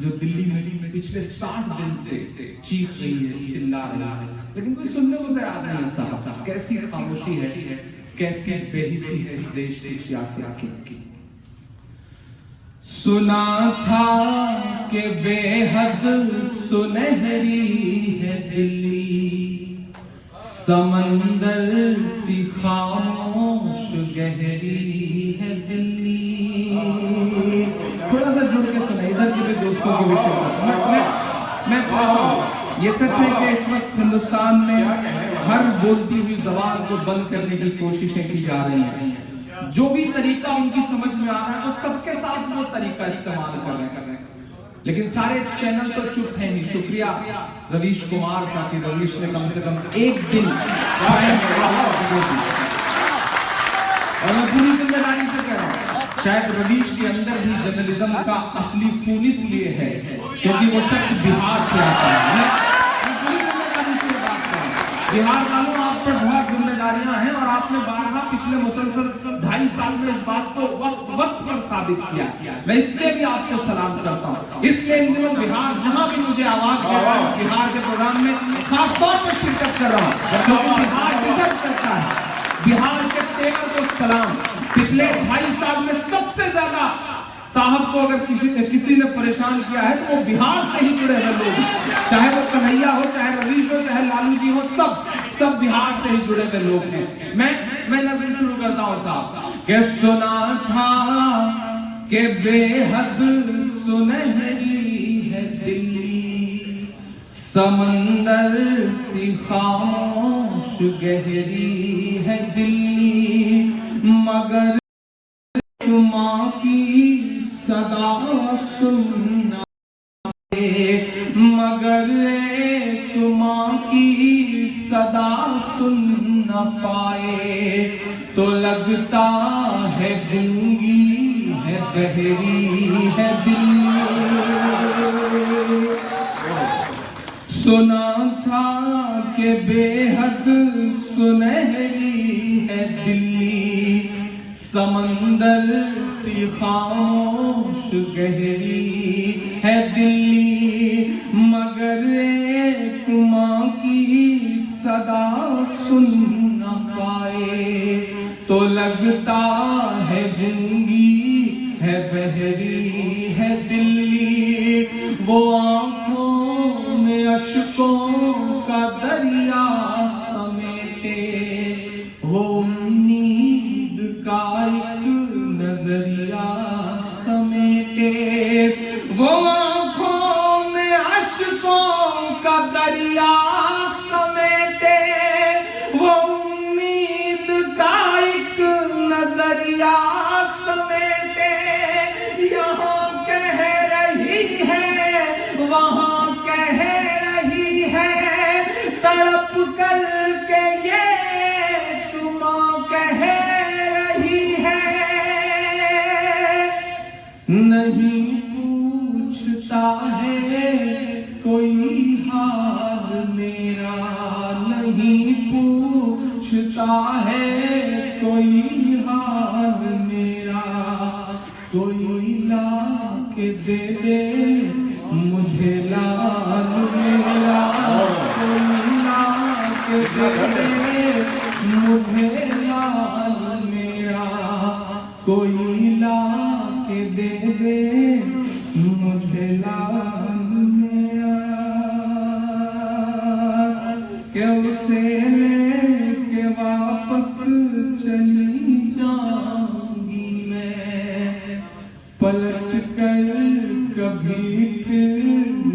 जो दिल्ली में पिछले 60 दिन से चीख रही है, चिल्ला रही है, लेकिन कोई सुनने को तैयार नहीं है साहब। कैसी खामोशी है, कैसी बेहिसी है इस देश की सियासत की। सुना था कि बेहद सुनहरी है दिल्ली, समंदर सी खामोश गहरी है दिल्ली। थोड़ा सा जुड़ के सुना, इधर के भी दोस्तों के विषय मैं ये सच है कि इस वक्त हिंदुस्तान में हर बोलती हुई जबान को बंद करने की कोशिशें की जा रही हैं। जो भी तरीका उनकी समझ में आ रहा है वो सबके साथ वो तरीका इस्तेमाल कर रहे हैं, लेकिन सारे चैनल तो चुप है नहीं। शुक्रिया रवीश कुमार का कि रवीश ने कम से कम एक दिन, और मैं पूरी जिम्मेदारी से कह रहा हूं, शायद रवीश के अंदर भी जर्नलिज्म का असली खून इसलिए है क्योंकि वो शख्स बिहार से आता है। पूरी जिम्मेदारी से बात कर रहा हूं, बिहार वालों आप पर बहुत जिम्मेदारियां हैं और आपने बारहा पिछले मुसलसल 2.5 साल में इस बात को वक्त पर साबित किया। मैं इसलिए भी आपको सलाम करता हूँ। इसलिए इन दिनों बिहार जहां भी मुझे आवाज दे रहा है, बिहार के प्रोग्राम में खास तौर पर शिरकत कर रहा हूँ क्योंकि बिहार डिजर्व करता है। बिहार के टेकर को सलाम। पिछले 2.5 साल में सबसे ज्यादा साहब को अगर किसी ने परेशान किया है तो वो बिहार से ही जुड़े हुए लोग, चाहे वो कन्हैया हो, चाहे रवीश हो, चाहे लालू जी हो, सब बिहार से ही जुड़े हुए लोग हैं। मैं नजर शुरू करता हूँ साहब के सुना था कि बेहद सुनहरी है दिल्ली, समंदर सी खामोश गहरी है दिल्ली, मगर माँ की सदा सुनना, मगर माँ की सदा सुन न पाए तो लगता है गूंगी है, गहरी है दिल। सुना था कि बेहद सुनहरी है दिल्ली, समंदर सी खामोश गहरी है दिल्ली, मगर एक माँ की सदा सुन न पाए तो लगता है गूंगी है, बहरी है दिल्ली। वो आंखों में अश्कों का दरिया समेटे, वो उम्मीद का एक नजरिया समेटे, वो आंखों में अश्कों का दरिया समेटे, वो उम्मीद का एक नजरिया समेटे। यहाँ कह रही है, वहाँ कह रही है, तड़प करके ये तुम कह रही है। नहीं पूछता है कोई हाल मेरा, नहीं पूछता है कोई हाल मेरा, कोई ला के दे दे मुझे लाल मेरा, कोई ला के दे दे मुझे लाल मेरा, कोई ला के दे दे मुझे लाल मेरा। क्या उसे लेके वापस चली जाऊंगी मैं, पलट कर कभी फिर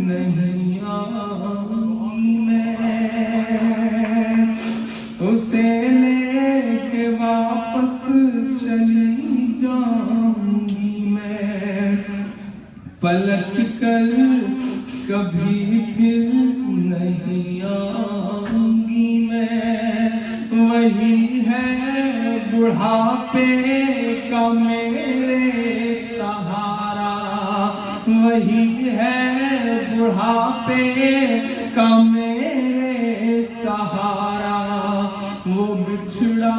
नहीं आऊंगी मैं। उसे लेके वापस चली जाऊंगी मैं, पलट कर कभी फिर नहीं आऊंगी मैं। वही है बुढ़ापे का मेरे सहारा, वही है बुढ़ापे का मेरे सहारा, वो बिछड़ा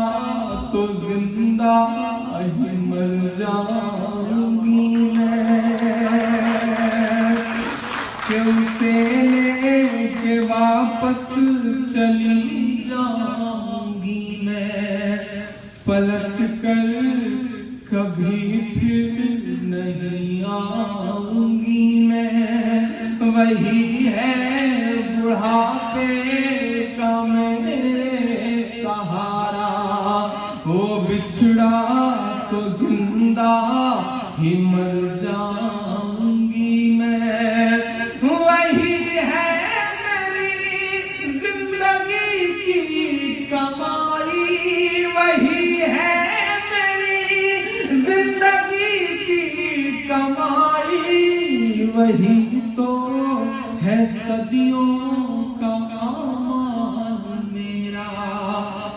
तो जिंदा ही मर जाऊंगी मैं। कि उसे लेके वापस चली जाऊंगी मैं, पलट कर कभी फिर नहीं आऊंगी मैं। वही है बुढ़ापे का मेरे सहारा, वो बिछड़ा तो जिंदा ही मर जाऊंगी मैं। वही है मेरी जिंदगी की कमाई, वही है मेरी जिंदगी की कमाई, वही तो है सदियों का अमान मेरा।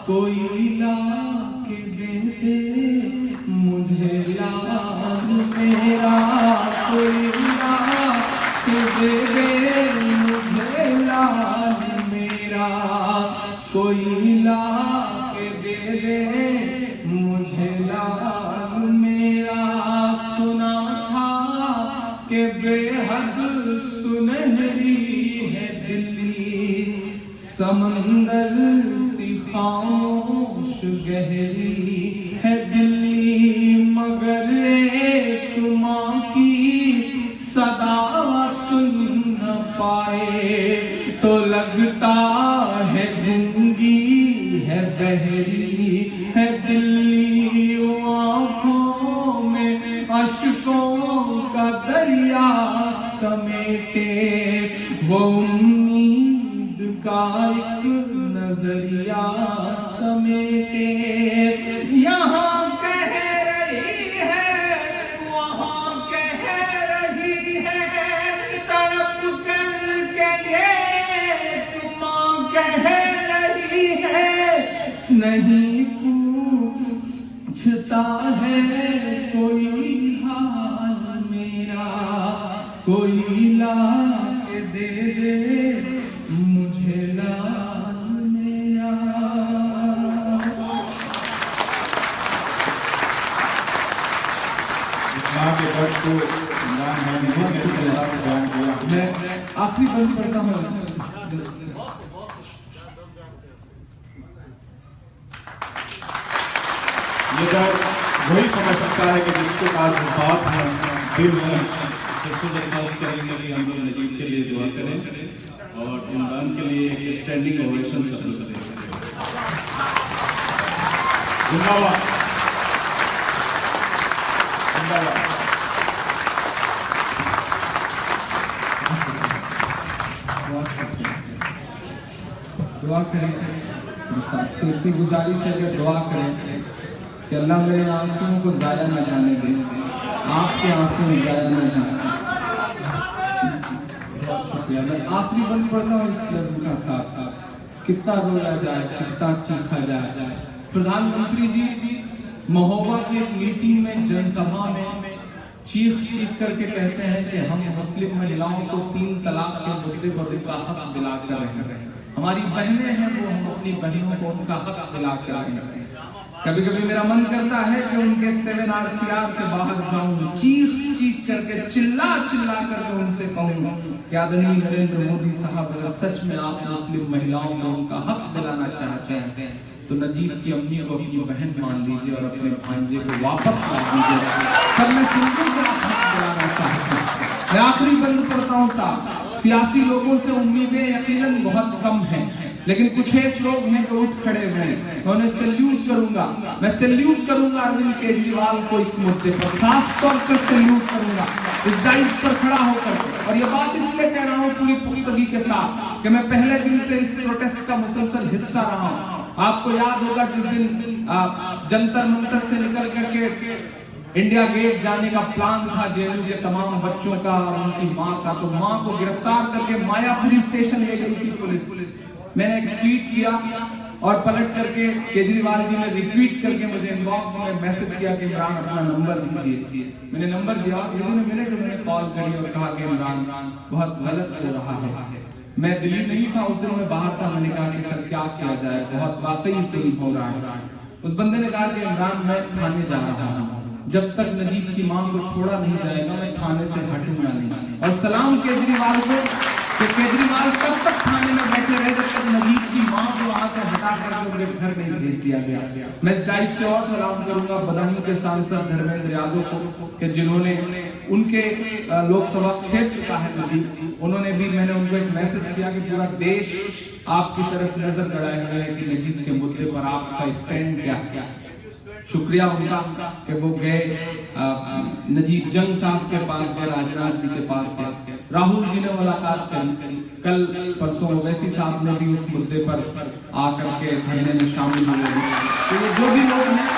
कोई ला के दे दे मुझे लाल मेरा, कोई ला के दे दे मुझे लाल मेरा, कोई ला के दे दे मुझे लाल मेरा। सुना था कि बेहद सुनहरी है दिल्ली, समंदर सी खामोश गहरी है दिल्ली, मगर एक माँ की सदा सुन न पाए तो लगता है गूंगी है बहरी है दिल्ली। वो आँखों में अश्कों का दरिया समेटे, वो उम्मीद का एक नजरिया समेटे। यहाँ कह रही है वहाँ कह रही है, तड़प करके ये माँ कह रही है। नहीं पूछता है कोई हाल मेरा, कोई ला के दे दे मुझे लाल मेरा। मैं आखिरी बंद पढ़ता हूँ। ये दौर वही समझ सकता है कि जिसके पास बात है दिल में। सबसे दरखास्त करेंगे कि हम लोग नजीब के लिए दुआ करें और इमरान के लिए एक स्टैंडिंग ओवेशन सब लोग करें। जिंदाबाद जिंदाबाद। दुआ करें, सबसे गुजारिश है कि दुआ करें कि अल्लाह मेरे आंसुओं को जाया न जाने दे, आपके आंसू जाया न जाने। मैं आखिरी बंद पढ़ता हूँ इस लफ्ज़ का साथ साथ, कितना रोया जाए कितना चीखा जाए। प्रधानमंत्री जी महोबा की एक मीटिंग में जनसभा में चीख करके कहते हैं कि हम मुस्लिम महिलाओं को 3 तलाक के मुद्दे पर उनका हक दिलाकर रहे हैं। हमारी बहनें हैं वो हम अपनी बहनों को उनका हक दिलाकर रहे हैं। कभी कभी मेरा मन करता है कि उनके 7 RCR के बाहर जाऊं, चीख करके चिल्ला करके उनसे कहूं कि आदरणीय नरेंद्र मोदी साहब अगर सच में आप मुस्लिम महिलाओं को उनका हक दिलाना चाहते हैं तो नजीब की अम्मी को अपनी बहन मान लीजिए और अपने भांजे को वापस ला दीजिए। सब मैं सिंपल का हक दिलाना चाहता हूँ। मैं आखिरी बंद पढ़ता हूँ साहब। सियासी लोगों से उम्मीदें यकीनन बहुत कम हैं, लेकिन कुछ एक लोग हैं जो उठ खड़े हुए हैं। मैं उन्हें सैल्यूट करूंगा, मैं सैल्यूट करूंगा अरविंद केजरीवाल को इस मुद्दे पर, खास तौर पर सैल्यूट करूंगा इस डाइस पर खड़ा होकर। और ये बात इसलिए कह रहा हूँ पूरी पुख्तगी के साथ कि मैं पहले दिन से इस प्रोटेस्ट का मुसलसल हिस्सा रहा हूँ। आपको याद होगा जिस दिन जंतर मंतर से निकल करके इंडिया गेट जाने का प्लान था जेएनयू के तमाम बच्चों का और उनकी मां का, तो मां को गिरफ्तार करके मायापुरी स्टेशन ले गई थी पुलिस। मैंने एक ट्वीट किया और पलट करके केजरीवाल जी ने रिट्वीट करके मुझे इनबॉक्स में मैसेज किया कि इमरान अपना नंबर दीजिए। मैंने नंबर दिया और विदिन अ मिनट उन्होंने कॉल करी और कहा कि इमरान बहुत गलत हो रहा है। मैं दिल्ली नहीं था उस दिन, मैं बाहर था। मैंने कहा कि सर क्या किया जाए, बहुत वाकई जुल्म हो रहा है। उस बंदे ने कहा कि इमरान मैं थाने जा रहा हूँ, जब तक नजीब की मां को छोड़ा नहीं जाएगा मैं थाने से हटूंगा नहीं। और सलाम केजरीवाल को कि केजरीवाल तब तक थाने में बैठे रहे जब तक नजीब की मां को वहां से हटा कर उनके घर में भेज दिया गया। मैं इस डाइस से और सलाम करूंगा बदायूं के सांसद धर्मेंद्र यादव को कि जिन्होंने उनके लोकसभा क्षेत्र का है नजीब, उन्होंने भी, मैंने उनको एक मैसेज किया कि पूरा देश आपकी तरफ नजर गड़ाए हुए है कि नजीब के मुद्दे पर आपका स्टैंड क्या है। शुक्रिया उनका कि वो गए नजीब जंग साहब के पास गए, राजनाथ जी के पास गए, राहुल जी ने मुलाकात करी, कल परसों ओवैसी साहब ने भी उस मुद्दे पर आकर के धरने में शामिल हुए। तो ये जो भी लोग हैं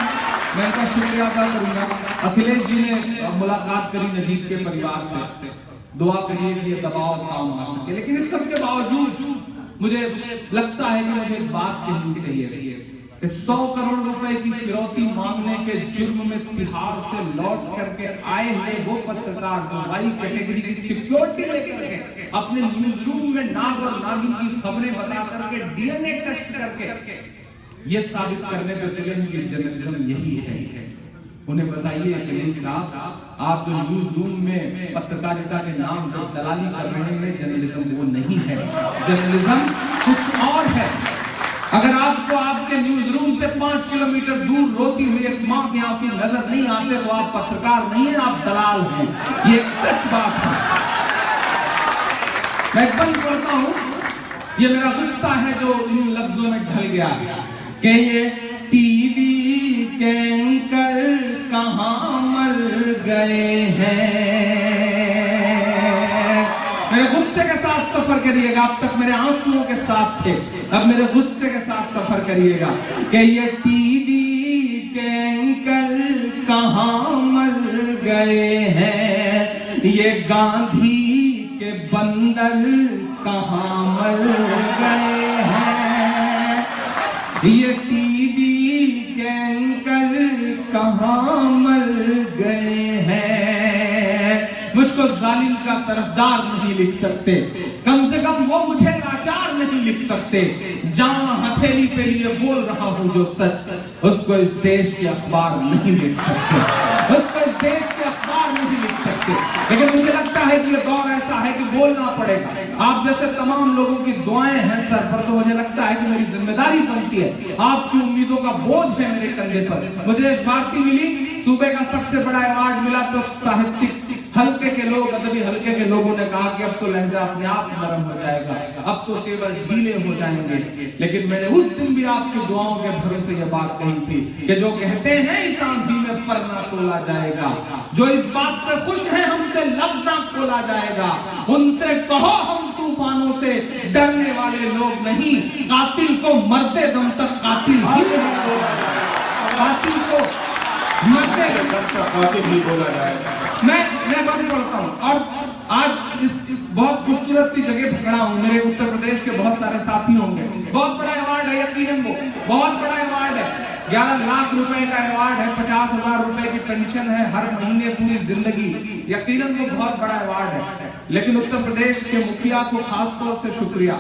मैं इनका शुक्रिया अदा करूंगा। अखिलेश जी ने मुलाकात करी नजीब के परिवार से, दुआ करिए कि ये दबाव काम आ सके। लेकिन इस सब के बावजूद मुझे लगता है कि मुझे बात कहनी चाहिए। 100 करोड़ रुपए की फिरौती मांगने के जुर्म में तिहाड़ से लौट करके आए हुए वो पत्रकार जो वाई कैटेगरी की सिक्योरिटी लेकर के अपने न्यूज रूम में नाग और नागिन की खबरें बता करके डीएनए टेस्ट करके ये साबित करने पे तुले हैं कि जर्नलिज्म यही है। उन्हें बताइए कि नहीं साहब, आप जो न्यूज रूम में पत्रकारिता के नाम पर दलाली कर रहे हैं जर्नलिज्म वो नहीं है। जर्नलिज्म कुछ और है। अगर आपको आपके न्यूज रूम से 5 किलोमीटर दूर रोती हुई एक मां की आंखें नजर नहीं आते तो आप पत्रकार नहीं है, आप दलाल हैं। ये एक सच बात है। मैं बंद करता हूं, ये मेरा गुस्सा है जो इन लफ्जों में ढल गया कि ये टीवी के एंकर कहां मर गए हैं। मेरे गुस्से के साथ सफर करिएगा। अब तक मेरे आंसुओं के साथ थे, अब मेरे गुस्से के साथ सफर करिएगा कि ये टीवी के एंकर कहां मर गए हैं, ये गांधी के बंदर कहां मर गए हैं, ये टीवी के एंकर कहां मर गए हैं। मुझको जालिम का तरफदार नहीं लिख सकते, कम से कम वो मुझे लाचार नहीं लिख सकते। जहां हथेली पे लिए बोल रहा हूं जो सच, उसको इस देश के अखबार नहीं लिख सकते, उसको इस देश के अखबार नहीं लिख सकते। लेकिन मुझे लगता है कि ये दौर ऐसा है कि बोलना पड़ेगा। आप जैसे तमाम लोगों की दुआएं हैं सर पर, तो मुझे लगता है कि मेरी जिम्मेदारी बनती है। आपकी उम्मीदों का बोझ है मेरे कंधे पर। मुझे इस भारती मिली, सूबे का सबसे बड़ा अवार्ड मिला, तो साहित्यिक हल्के के लोग, अदबी हल्के के लोगों ने कहा कि अब तो लहजा अपने आप नरम हो जाएगा, अब तो केवल ढीले हो जाएंगे। लेकिन मैंने उस दिन भी आपकी दुआओं के भरोसे ये बात कही थी कि जो कहते हैं इस आंधी में पर ना तोला जाएगा, जो इस बात पे खुश है हमसे लब ना खोला जाएगा, उनसे कहो हम तूफानों से डरने वाले लोग नहीं, कातिल को मरते दम तक कातिल को मरते कातिल ही बोला जाएगा। मैं बात पढ़ता हूँ और आज इस बहुत खूबसूरत सी जगह पे खड़ा हूँ। मेरे उत्तर प्रदेश के बहुत सारे साथी होंगे। बहुत बड़ा अवार्ड है, यकीनन वो बहुत बड़ा अवार्ड है। 11 लाख रुपए का अवार्ड है, 50,000 रुपए की पेंशन है हर महीने पूरी जिंदगी। यकीनन वो बहुत बड़ा अवार्ड है। लेकिन उत्तर प्रदेश के मुखिया को खासतौर से शुक्रिया,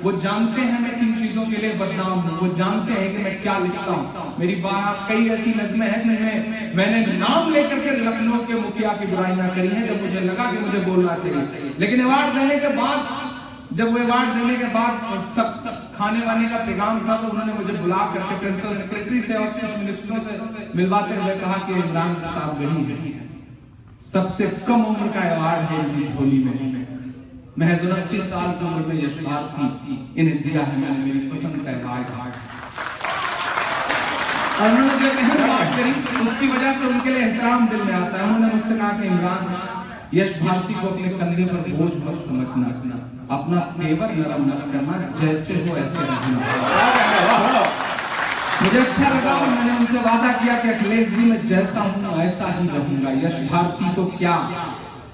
वो जानते हैं मैं किन चीजों के लिए बदनाम हूँ, वो जानते हैं कि मैं क्या लिखता हूँ। मेरी बात कई ऐसी नज़में हैं जिनमें मैंने नाम लेकर के लखनऊ के मुखिया की बुराइयां करी हैं जब मुझे लगा कि मुझे बोलना चाहिए। लेकिन अवार्ड देने के बाद, जब वो अवार्ड देने के बाद सब खाने वाने का पैगाम था, तो उन्होंने मुझे बुला करके प्रिंसिपल सेक्रेटरी से और चीफ मिनिस्टरों से मिलवाते हुए कहा कि इमरान साहब गरीब है, सबसे कम उम्र का अवार्ड है इनकी झोली में। महज 29 साल की उम्र में यश भारती इन्हें दिया है, मैंने मेरी पसंद का अवार्ड। और उन्होंने जो अहम बात करी उसकी वजह से उनके लिए एहतराम दिल में आता है। उन्होंने मुझसे कहा कि इमरान, यश भारती को अपने कंधे पर बोझ मत समझना, अपना तेवर नरम मत करना, जैसे हो ऐसे रहना। मुझे अच्छा लगा और मैंने उनसे वादा किया कि अखिलेश जी मैं जैसा हूँ ऐसा ही रहूंगा। यश भारती तो क्या,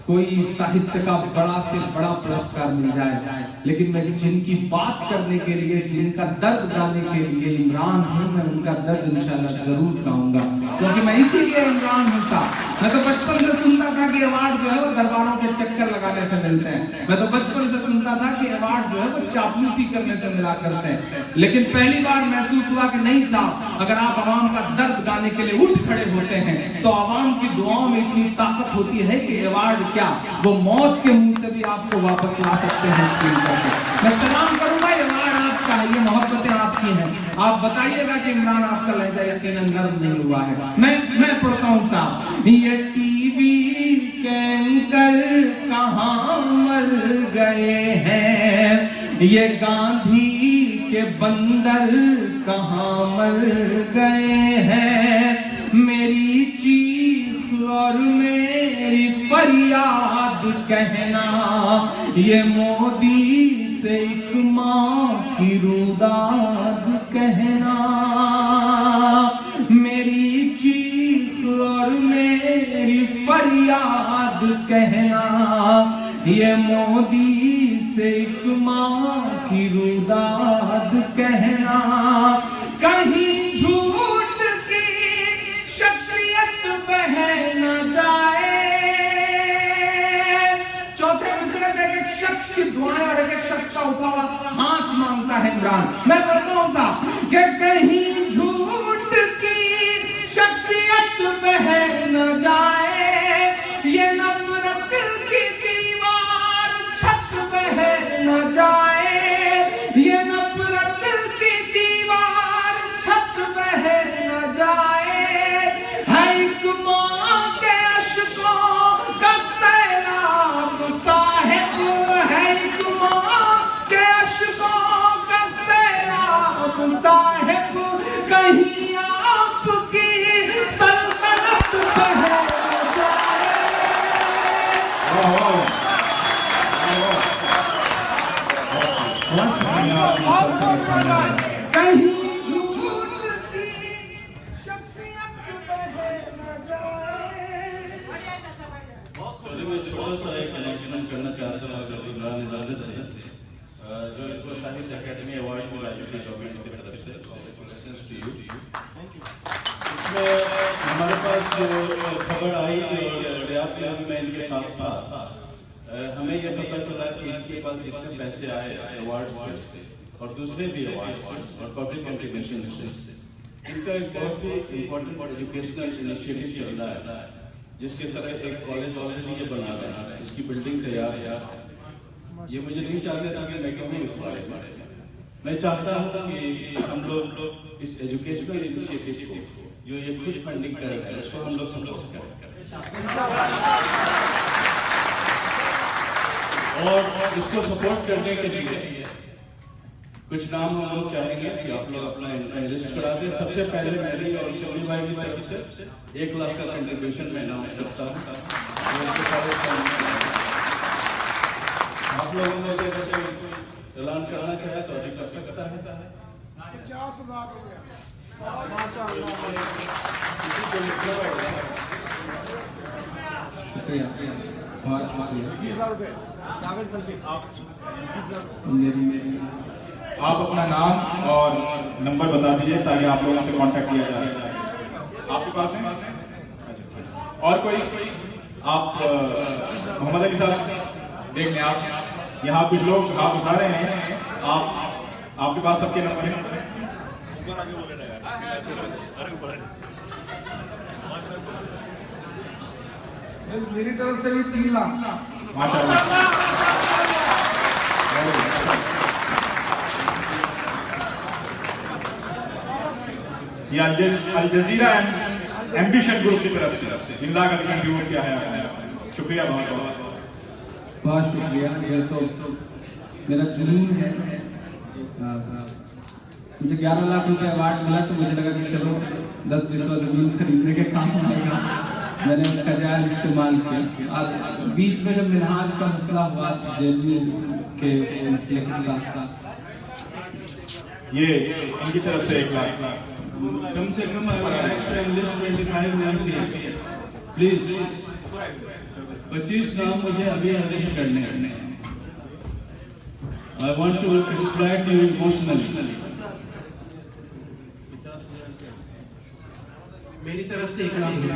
कोई साहित्य का बड़ा से बड़ा पुरस्कार मिल जाए, लेकिन मैं जिनकी बात करने के लिए, जिनका दर्द गाने के लिए इमरान हूँ, मैं उनका दर्द इंशाल्लाह जरूर गाऊंगा। क्योंकि मैं इसीलिए इमरान हूं साहब। मैं तो बचपन से सुनता था कि अवार्ड जो है वो दरबारों के चक्कर लगाने से मिलते हैं। मैं तो बचपन से सुनता था कि अवार्ड जो है वो चापलूसी करने से मिला करते हैं। लेकिन पहली बार महसूस हुआ कि नहीं साहब, अगर आप आवाम का दर्द गाने के लिए उठ खड़े होते हैं तो आवाम की दुआओं में इतनी ताकत होती है कि अवार्ड क्या, वो मौत के मुंह से भी आपको वापस ला सकते हैं। मैं सलाम करूंगा, अवार्ड आपका है, ये मोहब्बतें आपकी हैं। आप बताइएगा कि इमरान आपका लहजा यकीनन नर्म नहीं हुआ है। मैं पढ़ता हूँ साहब, ये टीवी के एंकर कहाँ मर गए हैं, ये गांधी के बंदर कहाँ मर गए हैं, मेरी चीख और मेरी फरियाद कहना, ये मोदी से एक माँ की रुदाद कहना, मेरी चीख और मेरी फरियाद कहना, ये मोदी से एक माँ की रुदाद कहना, कहीं झूठ की शख्सियत बह न जाए। चौथे मिसरे में एक शख्स की दुआएं और एक शख्स का उठा हुआ हाथ मांगता है इमरान। मैं पढ़ता हूं साहब कि कहीं झूठ की शख्सियत बह न जाए, ये नफरत की दीवार छत बह न जाए, ये नफरत की दीवार छत बह न जाए, है एक माँ के अश्कों का सैलाब साहिब, है एक माँ के अश्कों का सैलाब साहिब, कहीं आपकी सल्तनत बह न जाए। कहीं झूठ की शख्सियत बह न जाए। मैं छोटा सा एक कनेक्शन करना चाहता हूँ, अगर इमरान इजाजत है, जो इनको साहित्य अकेडमी अवार्ड मिला यूपी गवर्नमेंट की तरफ से, कांग्रेचुलेशंस टू यू। इसमें हमारे पास जो खबर आई और रियाद में भी मैं इनके साथ था, हमें यह पता चला कि इनके पास जितने पैसे आए अवार्ड से और दूसरे भी अवार्ड और पब्लिक कंट्रीब्यूशन से, इनका एक बहुत ही इम्पोर्टेंट एजुकेशनल इनिशिएटिव चल रहा है, जिसके तरह एक कॉलेज ऑलरेडी ये बना रहा है, इसकी बिल्डिंग तैयार है। ये मुझे नहीं चाहते था कि मैं कहूँ इस बारे में। मैं चाहता हूँ कि हम लोग इस एजुकेशनल इनिशिएटिव को जो ये खुद फंडिंग कर रहे हैं उसको हम लोग सपोर्ट करें, और इसको सपोर्ट करने के लिए कुछ नाम हम लोग चाहेंगे कि आप लोग अपना लिस्ट करा दें। सबसे पहले मेरी और शबरी भाई की तरफ से 1 लाख का कंट्रीब्यूशन मैं अनाउंस करता हूँ। आप लोगों में से वैसे ऐलान करना चाहे तो अभी कर सकता है। 50 लाख हो गया। शुक्रिया, बहुत शुक्रिया। 20,000 रुपए कागज सल्फी आप अपना नाम और नंबर बता दीजिए ताकि आप लोगों से कांटेक्ट किया जा सके। आपके पास है? और कोई? आप मोहम्मद अली साहब देख लें, आप यहाँ कुछ लोग हाथ उठा रहे हैं, आपके पास सबके नंबर हैं? मेरी तरफ से भी 3 लाख। माशाल्लाह। ये अल जजीरा एम्बिशन ग्रुप की तरफ से 3 लाख का कंट्रीब्यूट किया है। शुक्रिया, बहुत शुक्रिया। ये तो मेरा जुनून है। मुझे 11 लाख रुपए अवार्ड मिला तो मुझे लगा कि चलो 10 बिस्वा जमीन खरीदने के काम आएगा। मैंने उसका जायज इस्तेमाल किया। अब बीच में जब मिनहाज का मसला हुआ जेएनयू के मसले के साथ ये इनकी तरफ से 1 लाख कम से कम प्लीज 25 नाम मुझे अभी लिस्ट करने हैं। I want to exploit you emotionally. मेरी तरफ से 1 लाख रुपये।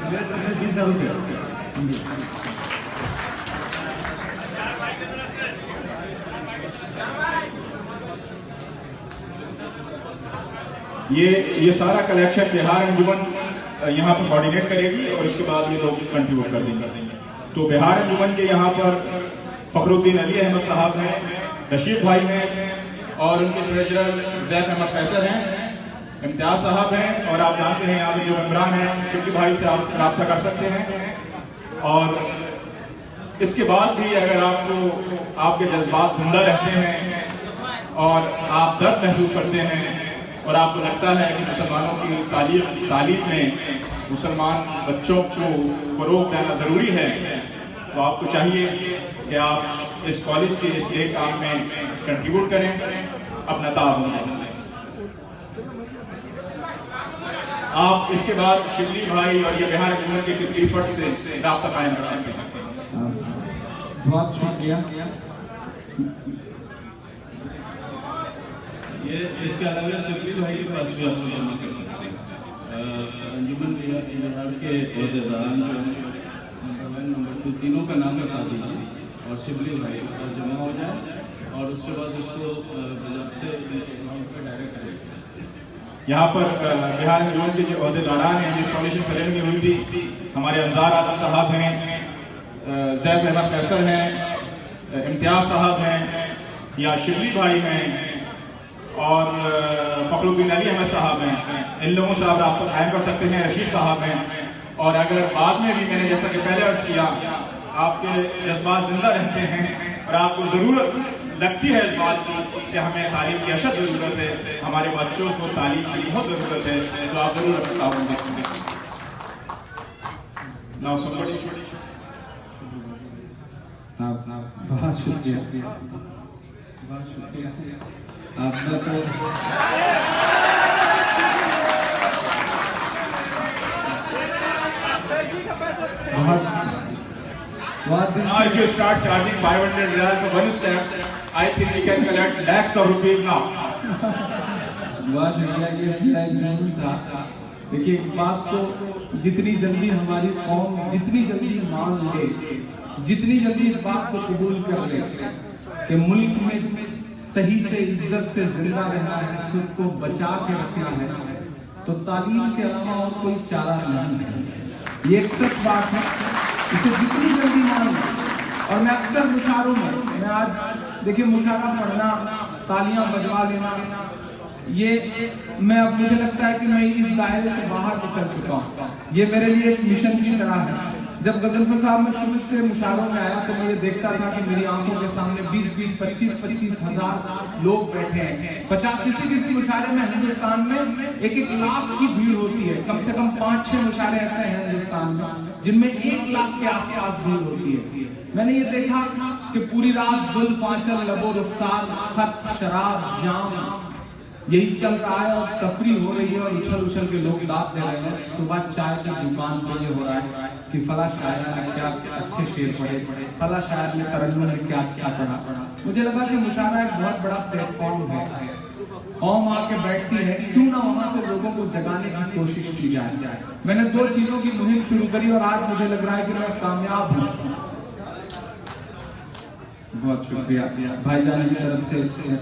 मेरे तरफ से 20,000 रुपये। ये सारा कलेक्शन बिहार अंजुमन यहाँ पर कोऑर्डिनेट करेगी और उसके बाद ये लोग कंट्रीब्यूट कर देंगे। तो बिहार अंजुमन के यहाँ पर फखरुद्दीन अली अहमद साहब हैं, रशीद भाई हैं और उनके ट्रेजरर जैद अहमद फैसल हैं, इम्तियाज साहब हैं और आप जानते हैं यहाँ पे जो इमरान हैं शिवली भाई से आप रब्ता कर सकते हैं। और इसके बाद भी अगर आपको आपके जज्बात जिंदा रहते हैं और आप दर्द महसूस करते हैं और आपको लगता है कि मुसलमानों की तालीम में मुसलमान बच्चों को फरोग देना ज़रूरी है, तो आपको चाहिए कि आप इस कॉलेज के इस एक काम में कंट्रीब्यूट करें, अपना ताउन दें। आप इसके बाद शिवली भाई और ये बिहार अंजुमन के किसी फर्स्ट से राब्ता कायम कर सकते हैं। बहुत शुक्रिया। ये इसके अलावा शिवली भाई के पास भी आप जमा कर सकते हैं। अंजुमन बिहार के अहदेदारान जो नंबर 1 नंबर 2 तीनों का नाम बता दीजिए और शिवली भाई के पास जमा हो जाए और उसके बाद उसको बजट से अकाउंट पर डायरेक्ट करें। यहाँ पर बिहार अंजुमन के जो अहदेदारान हैं, जो सॉल्यूशन सेरेमनी हुई थी, हमारे अंजार आदम साहब हैं, जैद अहमद फैसल हैं, इम्तियाज साहब हैं या शिवली भाई हैं और फखरुद्दीन अली अहमद साहब हैं। इन लोगों से आप राब्ता कायम कर सकते हैं, रशीद साहब हैं। और अगर बाद में भी मैंने जैसा कि पहले अर्ज किया, आपके जज्बात जिंदा रहते हैं और आपको ज़रूरत लगती है इस बात की कि हमें तालीम की अशद ज़रूरत है, हमारे बच्चों को तालीम की बहुत ज़रूरत है, तो आप ज़रूर अपना ताउन दें। बहुत शुक्रिया, बहुत शुक्रिया आपका। तो Now, if you start charging 500 riyal for one step, I think we can collect lakhs of rupees now. बहुत शुक्रिया कि मेरा एक ज़रूर था। देखिए एक बात तो जितनी जल्दी हमारी कौम जितनी जल्दी मान ले, जितनी जल्दी इस बात को कबूल कर ले कि मुल्क में सही से इज्जत से जिंदा रहना है, खुद को बचा के रखना है, तो तालीम के अलावा और कोई चारा नहीं है। ये एक सच बात है, इसे जितनी जल्दी मान लें। और मैं अक्सर मुशारों में, मैं आज देखिए मुशारा पढ़ना, तालियां बजवा लेना, ये मैं अब मुझे लगता है कि मैं इस दायरे से बाहर निकल चुका हूँ। ये मेरे लिए एक मिशन की तरह है। जब गजनफर साहब में शुरू से मुशारों में आया तो मैं ये देखता था कि मेरी आंखों के सामने 20-20, 25-25 हजार लोग बैठे हैं। 50 किसी मुशारे में हिंदुस्तान में 1-1 लाख की भीड़ होती है। कम से कम 5-6 मुशारे ऐसे हैं हिंदुस्तान में जिनमें 1 लाख के आसपास भीड़ होती है। मैंने ये देखा कि पूरी रात जुल्फ आंचल लबो रुखसार खत शराब जाम यही चल रहा है और तफरी हो रही है और उछल के लोग दाद दे रहे हैं। सुबह चाय की दुकान पे ये हो रहा है कि फला शायर ने क्या अच्छे शेर पढ़े, फला शायर ने तरन्नुम में क्या अच्छा पढ़ा। मुझे लगा कि मुशायरा एक बहुत बड़ा प्लेटफॉर्म है, कौम आके बैठती है, क्यों ना वहां से लोगों को जगाने की कोशिश की जाए। मैंने 2 चीजों की मुहिम शुरू करी और आज मुझे लग रहा है कि मैं कामयाब हूँ। बहुत शुक्रिया भाईजान की तरफ से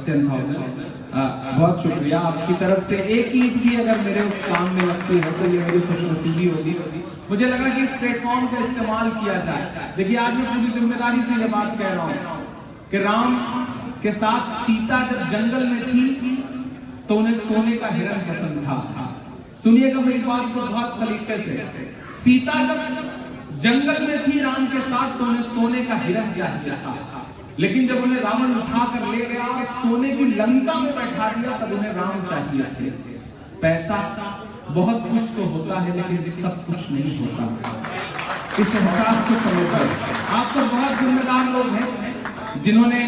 10,000। बहुत शुक्रिया आपकी तरफ से। एक ईंट भी अगर मेरे उस काम में लगती है तो ये मेरी खुशनसीबी होगी। मुझे लगा कि इस प्लेटफॉर्म का इस्तेमाल किया जाए। देखिए आज मैं पूरी जिम्मेदारी से ये बात कह रहा हूँ कि राम के साथ सीता जब जंगल में थी तो उन्हें सोने का हिरन पसंद था। सुनिएगा मेरी बात को बहुत सलीके से। सीता जब जंगल में थी राम के साथ तो उन्हें सोने का हिरन चाहिए था, लेकिन जब उन्हें रावण उठा कर ले गया और सोने की लंका में बैठा दिया तब उन्हें राम चाहिए थे। पैसा बहुत कुछ तो होता है लेकिन सब कुछ नहीं होता। इस एहसास को समझकर आप सब बहुत जिम्मेदार लोग हैं जिन्होंने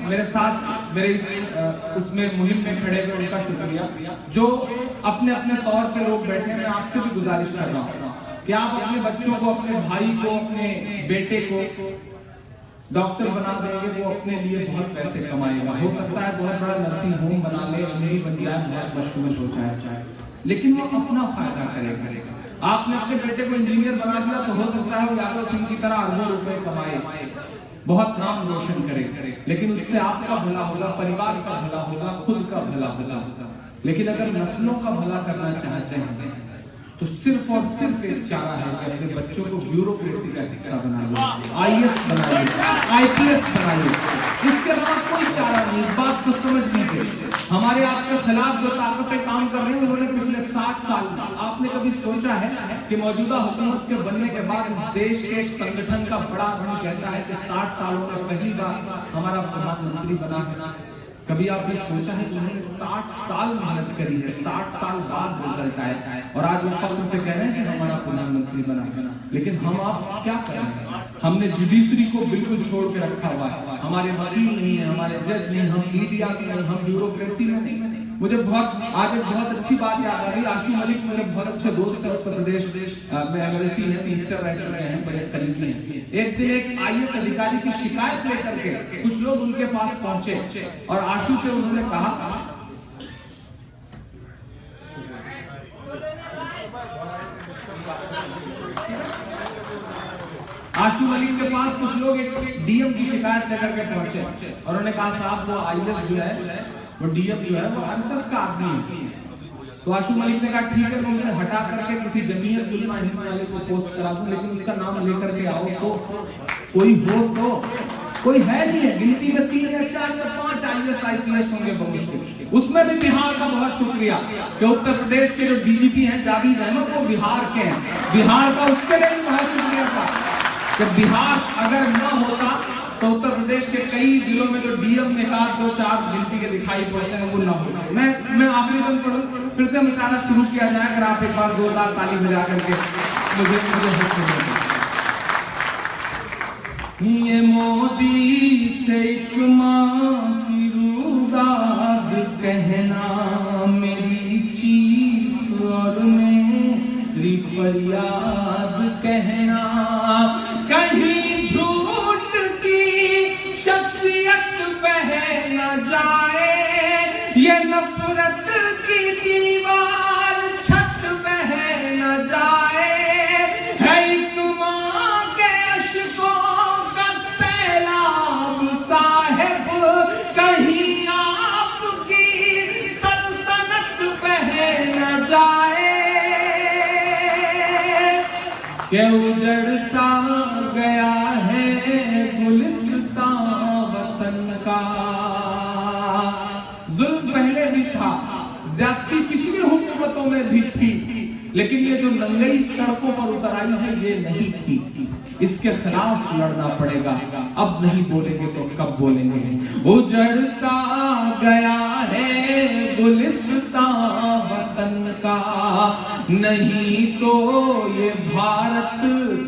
मेरे साथ मेरे इस उसमें मुहिम में खड़े हुए, उनका शुक्रिया। जो अपने अपने तौर पे लोग बैठे हैं, मैं आपसे भी गुजारिश कर रहा हूँ कि आप अपने बच्चों को, अपने भाई को, अपने बेटे को डॉक्टर बना देंगे, वो अपने लिए बहुत पैसे कमाएगा। हो सकता है बहुत बड़ा नर्सिंग होम बना ले, अमीरी बन जाए, बहुत मशहूर हो जाए, लेकिन वो अपना फायदा करेगा। आपने अपने बेटे को इंजीनियर बना दिया तो हो सकता है वो यादव सिंह की तरह अरबों रुपए कमाए, बहुत नाम रोशन करे, लेकिन उससे आपका भला होगा, परिवार का भला होगा, खुद का भला होगा। लेकिन अगर नस्लों का भला करना चाहते हैं तो सिर्फ और सिर्फ एक चारा है कि अपने बच्चों को ब्यूरोक्रेसी का हिस्सा बनाइए, IAS बनाइए, IPS बनाइए। इसके अलावा कोई चारा नहीं। इस बात को समझ लीजिए, हमारे आपके खिलाफ जो ताकतें काम कर रही हैं, उन्होंने पिछले 60 साल आपने कभी सोचा है कि मौजूदा हुकूमत के बनने के बाद इस देश के एक संगठन का बड़ा रण कहता है कि 60 सालों में पहली बार हमारा प्रधानमंत्री बना है? कभी आपने सोचा है कि उन्होंने 60 साल मेहनत करी है, 60 साल बाद रिजल्ट आया और आज वो फख्र से कह रहे हैं कि हमारा प्रधानमंत्री बना। लेकिन हम आप क्या कर रहे हैं? हमने जुडिशरी को बिल्कुल छोड़ के रखा हुआ है। हमारे वकील नहीं है, हमारे जज नहीं, हम मीडिया नहीं, हम ब्यूरोक्रेसी में नहीं। मुझे आज एक बहुत अच्छी बात याद आ रही। आशू मलिक मेरे बहुत अच्छे दोस्त हैं, उत्तर प्रदेश में एमएलसी हैं, मिनिस्टर रह चुके हैं, बड़े करीबी हैं। एक दिन एक IAS अधिकारी की शिकायत लेकर के कुछ लोग उनके पास पहुंचे और आशू से उन्होंने कहा, आशू मलिक के पास कुछ लोग एक DM की शिकायत लेकर के पहुंचे और उन्होंने कहा साहब वो IAS जो है, वो DM जो है, वो अनसस का आदमी है। तो आशू मलिक ने कहा ठीक है, मैं उसे हटा करके किसी जमीयत उलमा हिंद वाले को पोस्ट करा दूं, लेकिन उसका नाम लेकर के आओ तो कोई हो। तो कोई है नहीं है, गिनती में 3 या 4 या 5 IAS IPS होंगे बहुत। उसमें भी बिहार का बहुत शुक्रिया कि उत्तर प्रदेश के जो DGP हैं जावेद अहमद, वो बिहार के हैं। बिहार का उसके लिए भी बहुत शुक्रिया था कि बिहार अगर न होता तो उत्तर प्रदेश के कई जिलों में जो DM ने कहा 2-4 गिनती के दिखाई पड़ते हैं, वो ना होना। मैं आखिरी दिन पढ़ूं, फिर से मुशायरा शुरू किया जाए। अगर आप एक बार जोरदार ताली बजा करके मुझे ये मोदी से एक मां की रुदाद कहना, मेरी चीख और मेरी फरियाद कहना, कहीं झूठ की शख्सियत बह न जाए, ये नफरत की दीवार छत बह न जाए, है एक मां के अश्कों का सैलाब साहिब, कहीं आपकी सल्तनत बह न जाए, के उजड़ सा गया है गुलिस्तान वतन का। जुल्म पहले भी था, ज्यादती पिछली हुकूमतों में भी थी, लेकिन ये जो नंगई सड़कों पर उतर आई है ये नहीं थी। इसके खिलाफ लड़ना पड़ेगा। अब नहीं बोलेंगे तो कब बोलेंगे? उजड़ सा गया है गुलिस्तान वतन का, नहीं तो ये भारत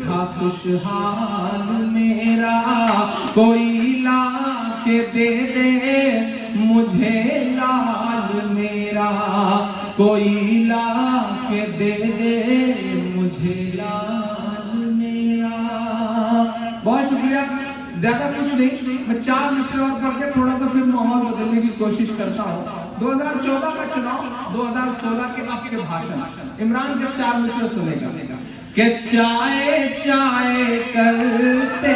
था खुशहाल मेरा, कोई ला के दे दे मुझे लाल मेरा, कोई ला के दे दे मुझे लाल मेरा। बहुत शुक्रिया। ज्यादा कुछ नहीं, मैं 4 मिसरे और पढ़ के थोड़ा सा फिर माहौल बदलने की कोशिश करता हूँ। 2014 का चुनाव, 2016 के आपके भाषण, इमरान के 4 मिसरे सुनेगा कि चाय चाय करते थे,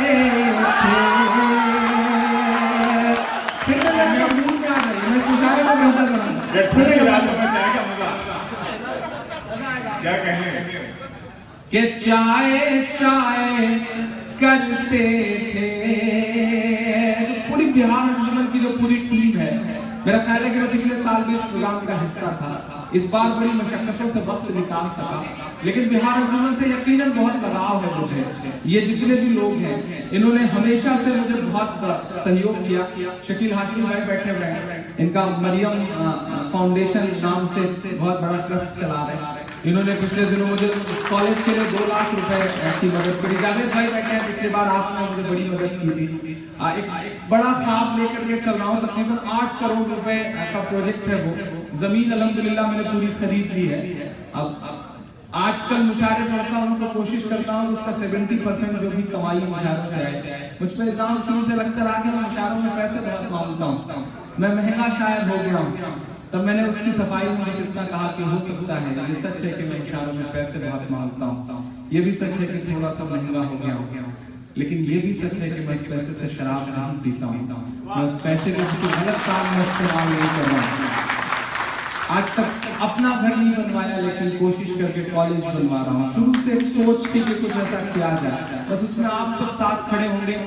फिर मेरा मूड में आ गई, मैं गुजारे में बेहतर बनाऊंगा। क्या कहने कि चाय चाय करते थे। पूरी बिहार अंजुमन की जो पूरी टीम है, मेरा ख्याल है कि मैं पिछले साल भी इस प्रोग्राम का हिस्सा था। इस बार बड़ी मशक्कतों से वक्त निकाल सका, लेकिन बिहार अंजुमन से यकीनन बहुत लगाव है मुझे। ये जितने भी लोग हैं, इन्होंने हमेशा से मुझे बहुत सहयोग किया। शकील हाशमी भाई बैठे हुए हैं, इनका मरियम फाउंडेशन नाम से बहुत बड़ा ट्रस्ट चला रहे हैं। इन्होंने पिछले दिनों मुझे कॉलेज के लिए 2 लाख रुपए की मदद करी। जावेद भाई बैठे हैं, पिछली बार आपने मुझे बड़ी मदद की थी। एक बड़ा ख्वाब लेकर के चल रहा हूँ, तकरीबन 8 करोड़ रुपए का प्रोजेक्ट है वो। जमीन अल्हम्दुलिल्लाह मैंने पूरी खरीद ली है। अब आजकल मुशायरे करता हूँ तो कोशिश करता हूँ उसका 70% जो भी कमाई मुशायरों से आए। मुझ पर इल्जाम शुरू से लगता रहा कि मैं मुशायरों में पैसे बहुत मांगता हूँ, मैं महंगा शायर हो गया हूँ। तब मैंने उसकी सफाई में बस इतना कहा कि हो सकता है ये सच है कि मैं मुशायरों में पैसे बहुत मांगता हूँ, ये भी सच है कि थोड़ा सा महंगा हो गया, लेकिन ये भी सच है कि मैं उस पैसे से शराब नहीं पीता हूँ, मैं उस पैसे को किसी गलत काम में इस्तेमाल नहीं कर रहा हूँ। आज तक अपना घर नहीं बनवाया, लेकिन कोशिश करके कॉलेज बनवा रहा हूँ। शुरू से सोच के कुछ ऐसा किया जाए, बस उसमें आप सब साथ खड़े होंगे।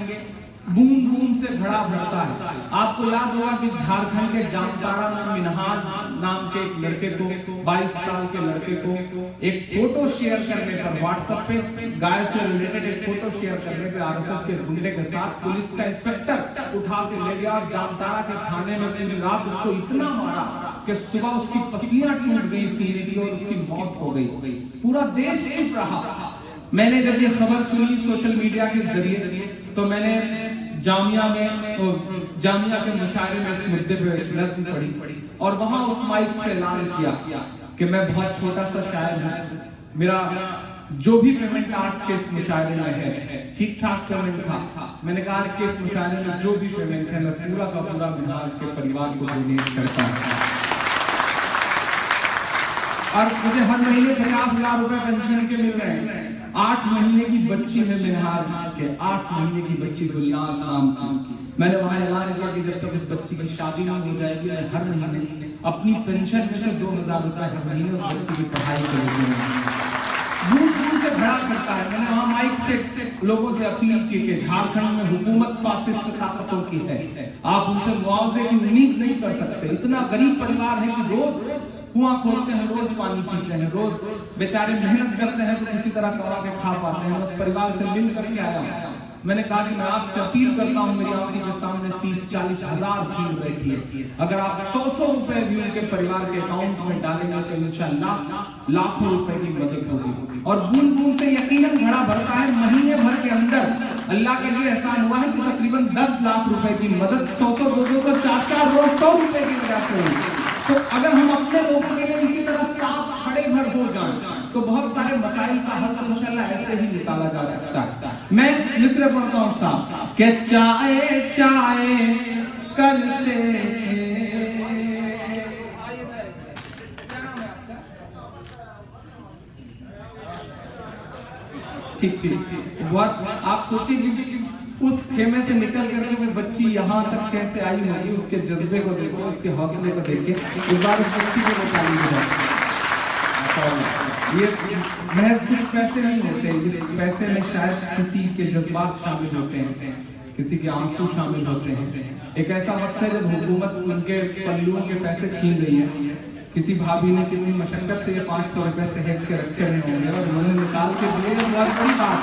बूंद बूंद से घड़ा भरता है। आपको याद होगा कि झारखंड के जामताड़ा में मिनहाज नाम के एक लड़के को, 22 साल के लड़के को एक फोटो शेयर करने पर, व्हाट्सएप पे गाय से रिलेटेड एक फोटो शेयर करने पे आरएसएस के गुंडे के साथ पुलिस का इंस्पेक्टर उठा के ले गया और जामताड़ा के थाने में पूरी रात उसको इतना मारा कि सुबह उसकी पसलियां टूट गई सीने की और उसकी मौत हो गई। पूरा देश चुप रहा। मैंने जब ये खबर सुनी सोशल मीडिया के जरिए तो मैंने जामिया के मुशायरे में इस मुद्दे पे नज़्म पढ़ी और वहां उस माइक से ऐलान किया कि मैं बहुत छोटा सा शायर हूँ, मेरा जो भी पेमेंट आज के इस मुशायरे में है ठीक ठाक पेमेंट था। मैंने कहा आज के इस मुशायरे में जो भी पेमेंट है मैं पूरा का पूरा मिनहाज के परिवार को डोनेट करता हूँ और मुझे हर महीने 50,000 रुपए पेंशन के मिल रहे हैं। 8 महीने की बच्ची है मिनहाज के, 8 महीने की बच्ची गुलनाज नाम की। मैंने वहां ऐलान किया कि जब तक इस बच्ची की शादी नहीं हो जाएगी मैं हर महीने अपनी पेंशन में से 2,000 रुपए हर महीने उस बच्ची की पढ़ाई करूंगी। दूर दूर से खड़ा करता है। मैंने वहां माइक से लोगों से अपील की कि झारखंड में हुकूमत फासिस्ट ताकतों की है, आप उनसे मुआवजे की उम्मीद नहीं कर सकते। इतना गरीब परिवार है कि रोज कुआं खोलते हैं, रोज पानी पीते हैं, रोज बेचारे मेहनत करते हैं तो किसी तरह कमा के खा पाते हैं। उस परिवार से मिल करके आया। मैंने कहा कि मैं आपसे अपील करता हूं, मेरी आंखों के सामने 30-40 हजार भीड़ बैठी है, अगर आप 100 रुपए भी उनके परिवार के अकाउंट में डालेंगे तो इंशाअल्लाह लाखों रुपए की मदद होगी। और बूंद बूंद से यकीनन घड़ा भरता है। महीने भर के अंदर अल्लाह के लिए एहसान हुआ है कि तकरीबन 10 लाख रुपए की मदद 100, 200, 4 रोज 100 रुपए की वजह से हुई। तो अगर हम अपने लोगों के लिए इसी तरह साफ खड़े भर हो जाएं तो बहुत सारे मसाइल का हल तो इंशाअल्लाह ऐसे ही निकाला जा सकता है। मैं मिसरे पढ़ता हूँ साहब कि चाहे चाहे करते ठीक बहुत आप सोचिए उस खेमे से निकल करके वो बच्ची यहाँ तक कैसे आई होगी, उसके जज्बे को देखो, उसके हौसले को देख के एक बार उस बच्ची को ताली बजाओ। ये महज कुछ पैसे नहीं होते, इस पैसे में शायद किसी के जज्बात शामिल होते हैं, किसी के आंसू शामिल होते हैं। एक ऐसा वक्त है जब हुकूमत उनके पल्लुओं के पैसे छीन रही है। किसी भाभी ने कितनी मशक्कत से ये 500 रुपए सहेज के रखे हुए होंगे और उन्होंने निकाल के दिए। बहुत बड़ी बात,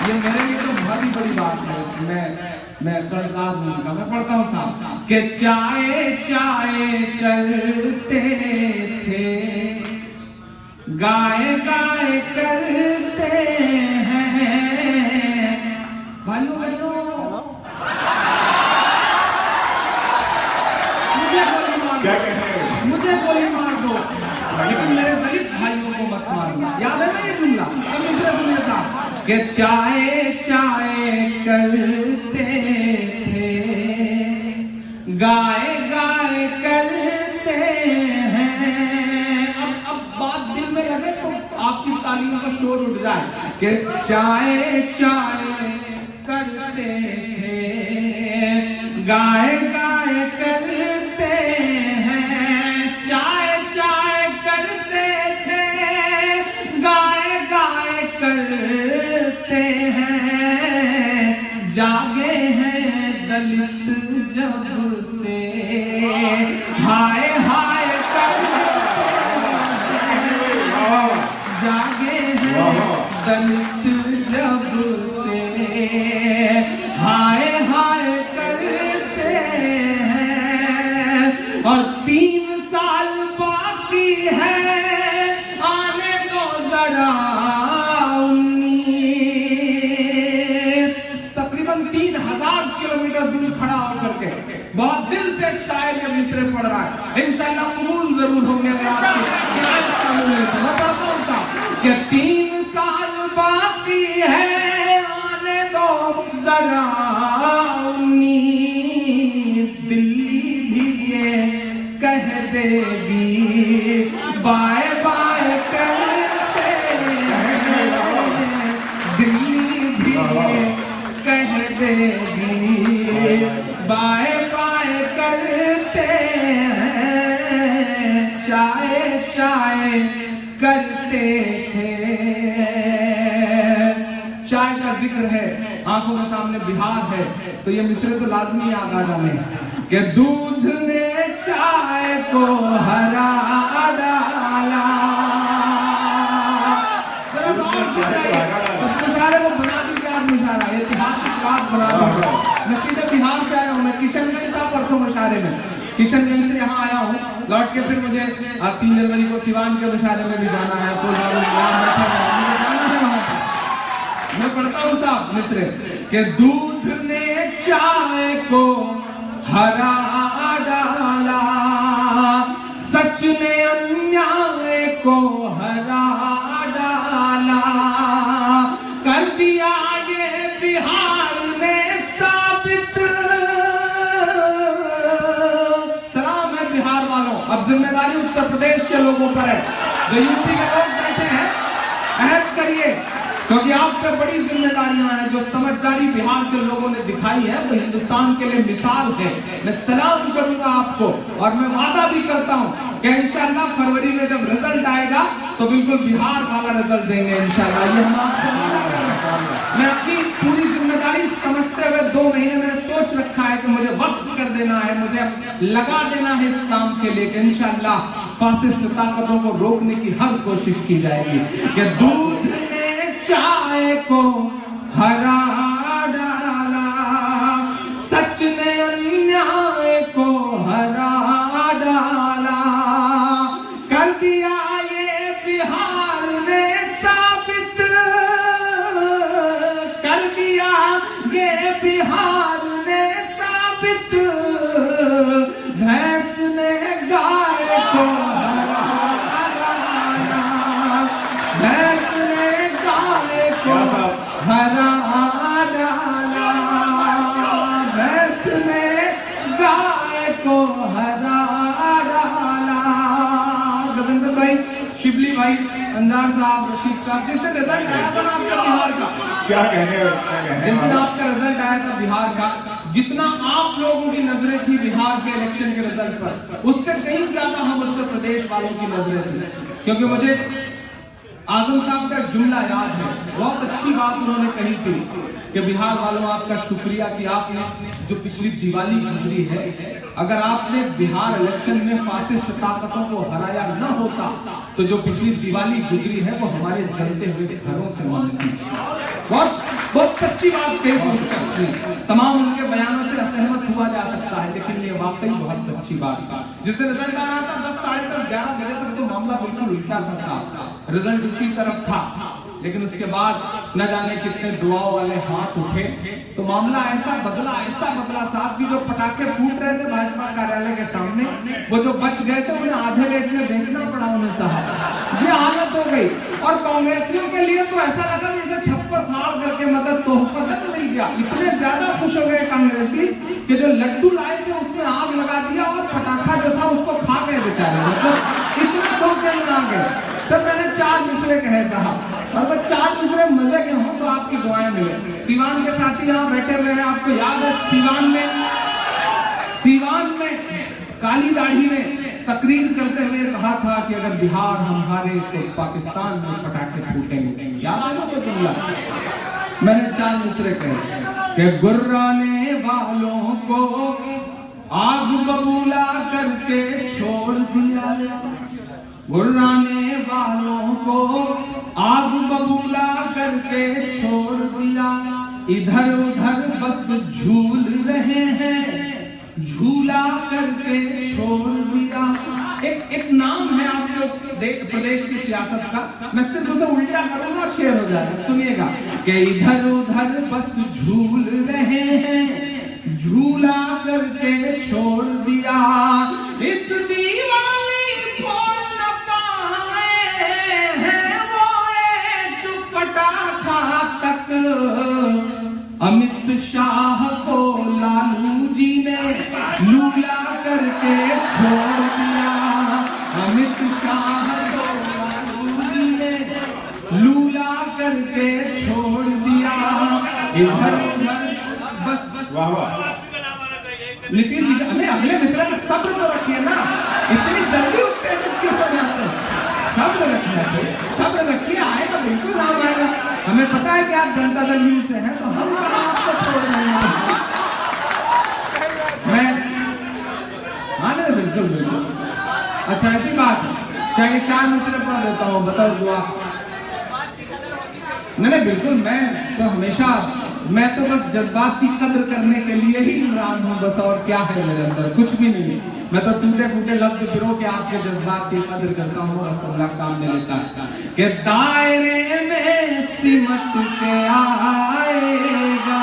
ये मेरे लिए तो बहुत ही बड़ी बात है। मैं कर्जदार हूँ। मैं पढ़ता हूँ साहब कि चाहे चाहे करते थे, गाए गाए करते हैं। भाइयों बहनों मुझे गोली मार दो, लेकिन मेरे दलित भाइयों को मत मारना। याद है ना ये जुमला? अब मिसरे सुनिए साहब कि चाहे चाहे करते थे, गाए गाए करते हैं। अब बात दिल में लगे तो आपकी तालियों का शोर उठ जाए कि चाहे चाहे करते हैं, गाए गाए करते हैं। चाहे चाहे करते थे, गाए गाए करते हैं। जागे हैं दलित जब से, हाय हाय करते हैं। जागे हैं दलित जब से, हाय हाय करते हैं। और 3 साल बाकी है आने कि 3 साल बाकी है, आने दो जरा 19, दिल्ली भी ये कह देगी बाय बाय करते हैं, दिल्ली भी ये कह देगी बाय बाय करते हैं, चाय चाय करते थे। चाय का जिक्र है, आंखों के सामने बिहार है, तो ये मिसरे तो लाजमी याद आ जाने कि दूध ने चाय को हरा डाला। मुशारे को बना दीजिए आप, मुशारा ऐतिहासिक बात बना दीजिए। मैं सीधे बिहार से आया हूँ, मैं किशनगंज था परसों मुशारे में, किशनगंज से यहाँ आया हूँ, लौट के फिर मुझे 3 जनवरी को सिवान के मुशारे में भी जाना है। मैं पढ़ता हूँ साहब मिसरे कि दूध ने चाय को हरा डाला, सच ने अन्याय को हरा डाला, कर दिया ये बिहार ने साबित। सलाम है बिहार वालों, अब जिम्मेदारी उत्तर प्रदेश के लोगों पर है। जो यूपी के लोग बैठे हैं, अहद करिए, क्योंकि आप पे बड़ी जिम्मेदारियां हैं। जो समझदारी बिहार के लोगों ने दिखाई है वो हिंदुस्तान के लिए मिसाल है। मैं सलाम करूंगा आपको, और मैं वादा भी करता हूं कि इंशाल्लाह फरवरी में जब रिजल्ट आएगा तो बिल्कुल बिहार वाला रिजल्ट देंगे इंशाल्लाह। ये हम आपको वादा कर रहे हैं। मैं अपनी पूरी जिम्मेदारी समझते हुए 2 महीने मैंने सोच रखा है कि मुझे वक्त कर देना है, मुझे लगा देना है इस काम के लिए कि इंशाल्लाह फासिस्ट ताकतों को रोकने की हर कोशिश की जाएगी। कि दूध चाय को हरा डाला, सच ने अन्याय को हरा डाला, कर दिया ये बिहार ने साबित, कर दिया ये बिहार ने साबित, भैंस ने गाय को हरा डाला, भैंस ने गाय को हरा डाला, भैंस ने गाय को हरा डाला। गजेंद्र भाई, शिबली भाई, अंजार साहब, रशीद साहब, जिस दिन रिजल्ट आया था ना आपका बिहार का, क्या कहने जिस दिन आपका रिजल्ट आया था बिहार का, जितना आप लोगों की नजरें थी बिहार के इलेक्शन के रिजल्ट पर, उससे कहीं ज्यादा हम उत्तर प्रदेश वालों की नजरें थी। क्योंकि मुझे आजम साहब का जुमला याद है, बहुत अच्छी बात उन्होंने कही थी कि बिहार वालों आपका शुक्रिया कि आपने जो पिछली दिवाली गुजरी है, अगर आपने बिहार इलेक्शन में फासिस्ट ताकतों को हराया न होता तो जो पिछली दिवाली गुजरी है वो हमारे जलते हुए घरों से मिलती। बहुत सच्ची बात कही। तमाम उनके बयानों से असहमत हुआ जा सकता है, लेकिन ये वाकई बहुत सच्ची बात था। जिस दिन रिजल्ट आ रहा था 10, साढ़े 10, 11 बजे तक तो मामला बिल्कुल उल्टा था साहब, रिजल्ट उसी तरफ था। लेकिन उसके बाद न जाने कितने दुआओं वाले हाथ उठे तो मामला ऐसा बदला साहब की जो पटाखे फूट रहे थे भाजपा कार्यालय के सामने, वो जो बच गए थे उन्हें आधे रेट में बेचना पड़ा उन्हें साहब। ये हालत हो गई। और कांग्रेसियों के लिए तो ऐसा लगा जैसे छप्पर फाड़ करके मदद तोहफत मिल गया। इतने ज्यादा खुश हो गए कांग्रेसी कि जो लड्डू लाए थे उसमें आग लगा दिया और पटाखा जो था उसको खा गए बेचारे। मतलब इतना धोखे में आ गए। तब मैंने 4 दूसरे कहे साहब, और वो 4 दूसरे मजे के हों तो आपकी दुआएं मिले। सीवान के साथी यहाँ बैठे हुए हैं, आपको याद है सीवान में काली दाढ़ी ने तकरीर करते हुए कहा था कि अगर बिहार हम हारे तो पाकिस्तान में पटाखे फूटेंगे। याद है ना तो जुमला? मैंने 4 दूसरे कहे कि गुर्राने वालों को आग बबूला करके छोड़ दिया, गुर्राने वालों को आग बबूला करके छोड़ दिया, इधर उधर बस झूल रहे हैं, झूला करके छोड़ दिया। एक नाम है आपके प्रदेश की सियासत का, मैं सिर्फ उसे उल्टा करूंगा, शेर हो जाएगा, सुनिएगा कि इधर उधर बस झूल रहे हैं, झूला करके छोड़ दिया, इस दीवानी फोड़ न पाए हैं वो शाह को लालू जी ने लूला करके छोड़ दिया। अमित शाह को लालू जी ने लूला करके छोड़ दिया। इधर उधर बस वाह वाह। नीतीश जी हमें अगले मिश्रा में सब्र तो रखिए ना, इतनी जल्दी उत्तेजित क्यों हो जाते हैं? सब्र रखना चाहिए, सब्र रखिए, आएगा बिल्कुल नाम आएगा। हमें पता है कि आप जनता दल न्यूज से हैं, तो हम कहाँ आपको छोड़ रहे हैं। मैं हाँ ना, बिल्कुल बिल्कुल। अच्छा ऐसी बात है, चाहे 4 मिसरे पढ़ देता हूँ, बताओ दुआ। नहीं बिल्कुल, मैं तो बस जज्बात की कद्र करने के लिए ही इमरान हूँ बस, और क्या है मेरे अंदर, कुछ भी नहीं। मैं तो टूटे फूटे लफ्ज फिरो के आपके जज्बात की कद्र करता हूँ, बस अल्लाह काम में लेता है कि दायरे में सिमट के आएगा,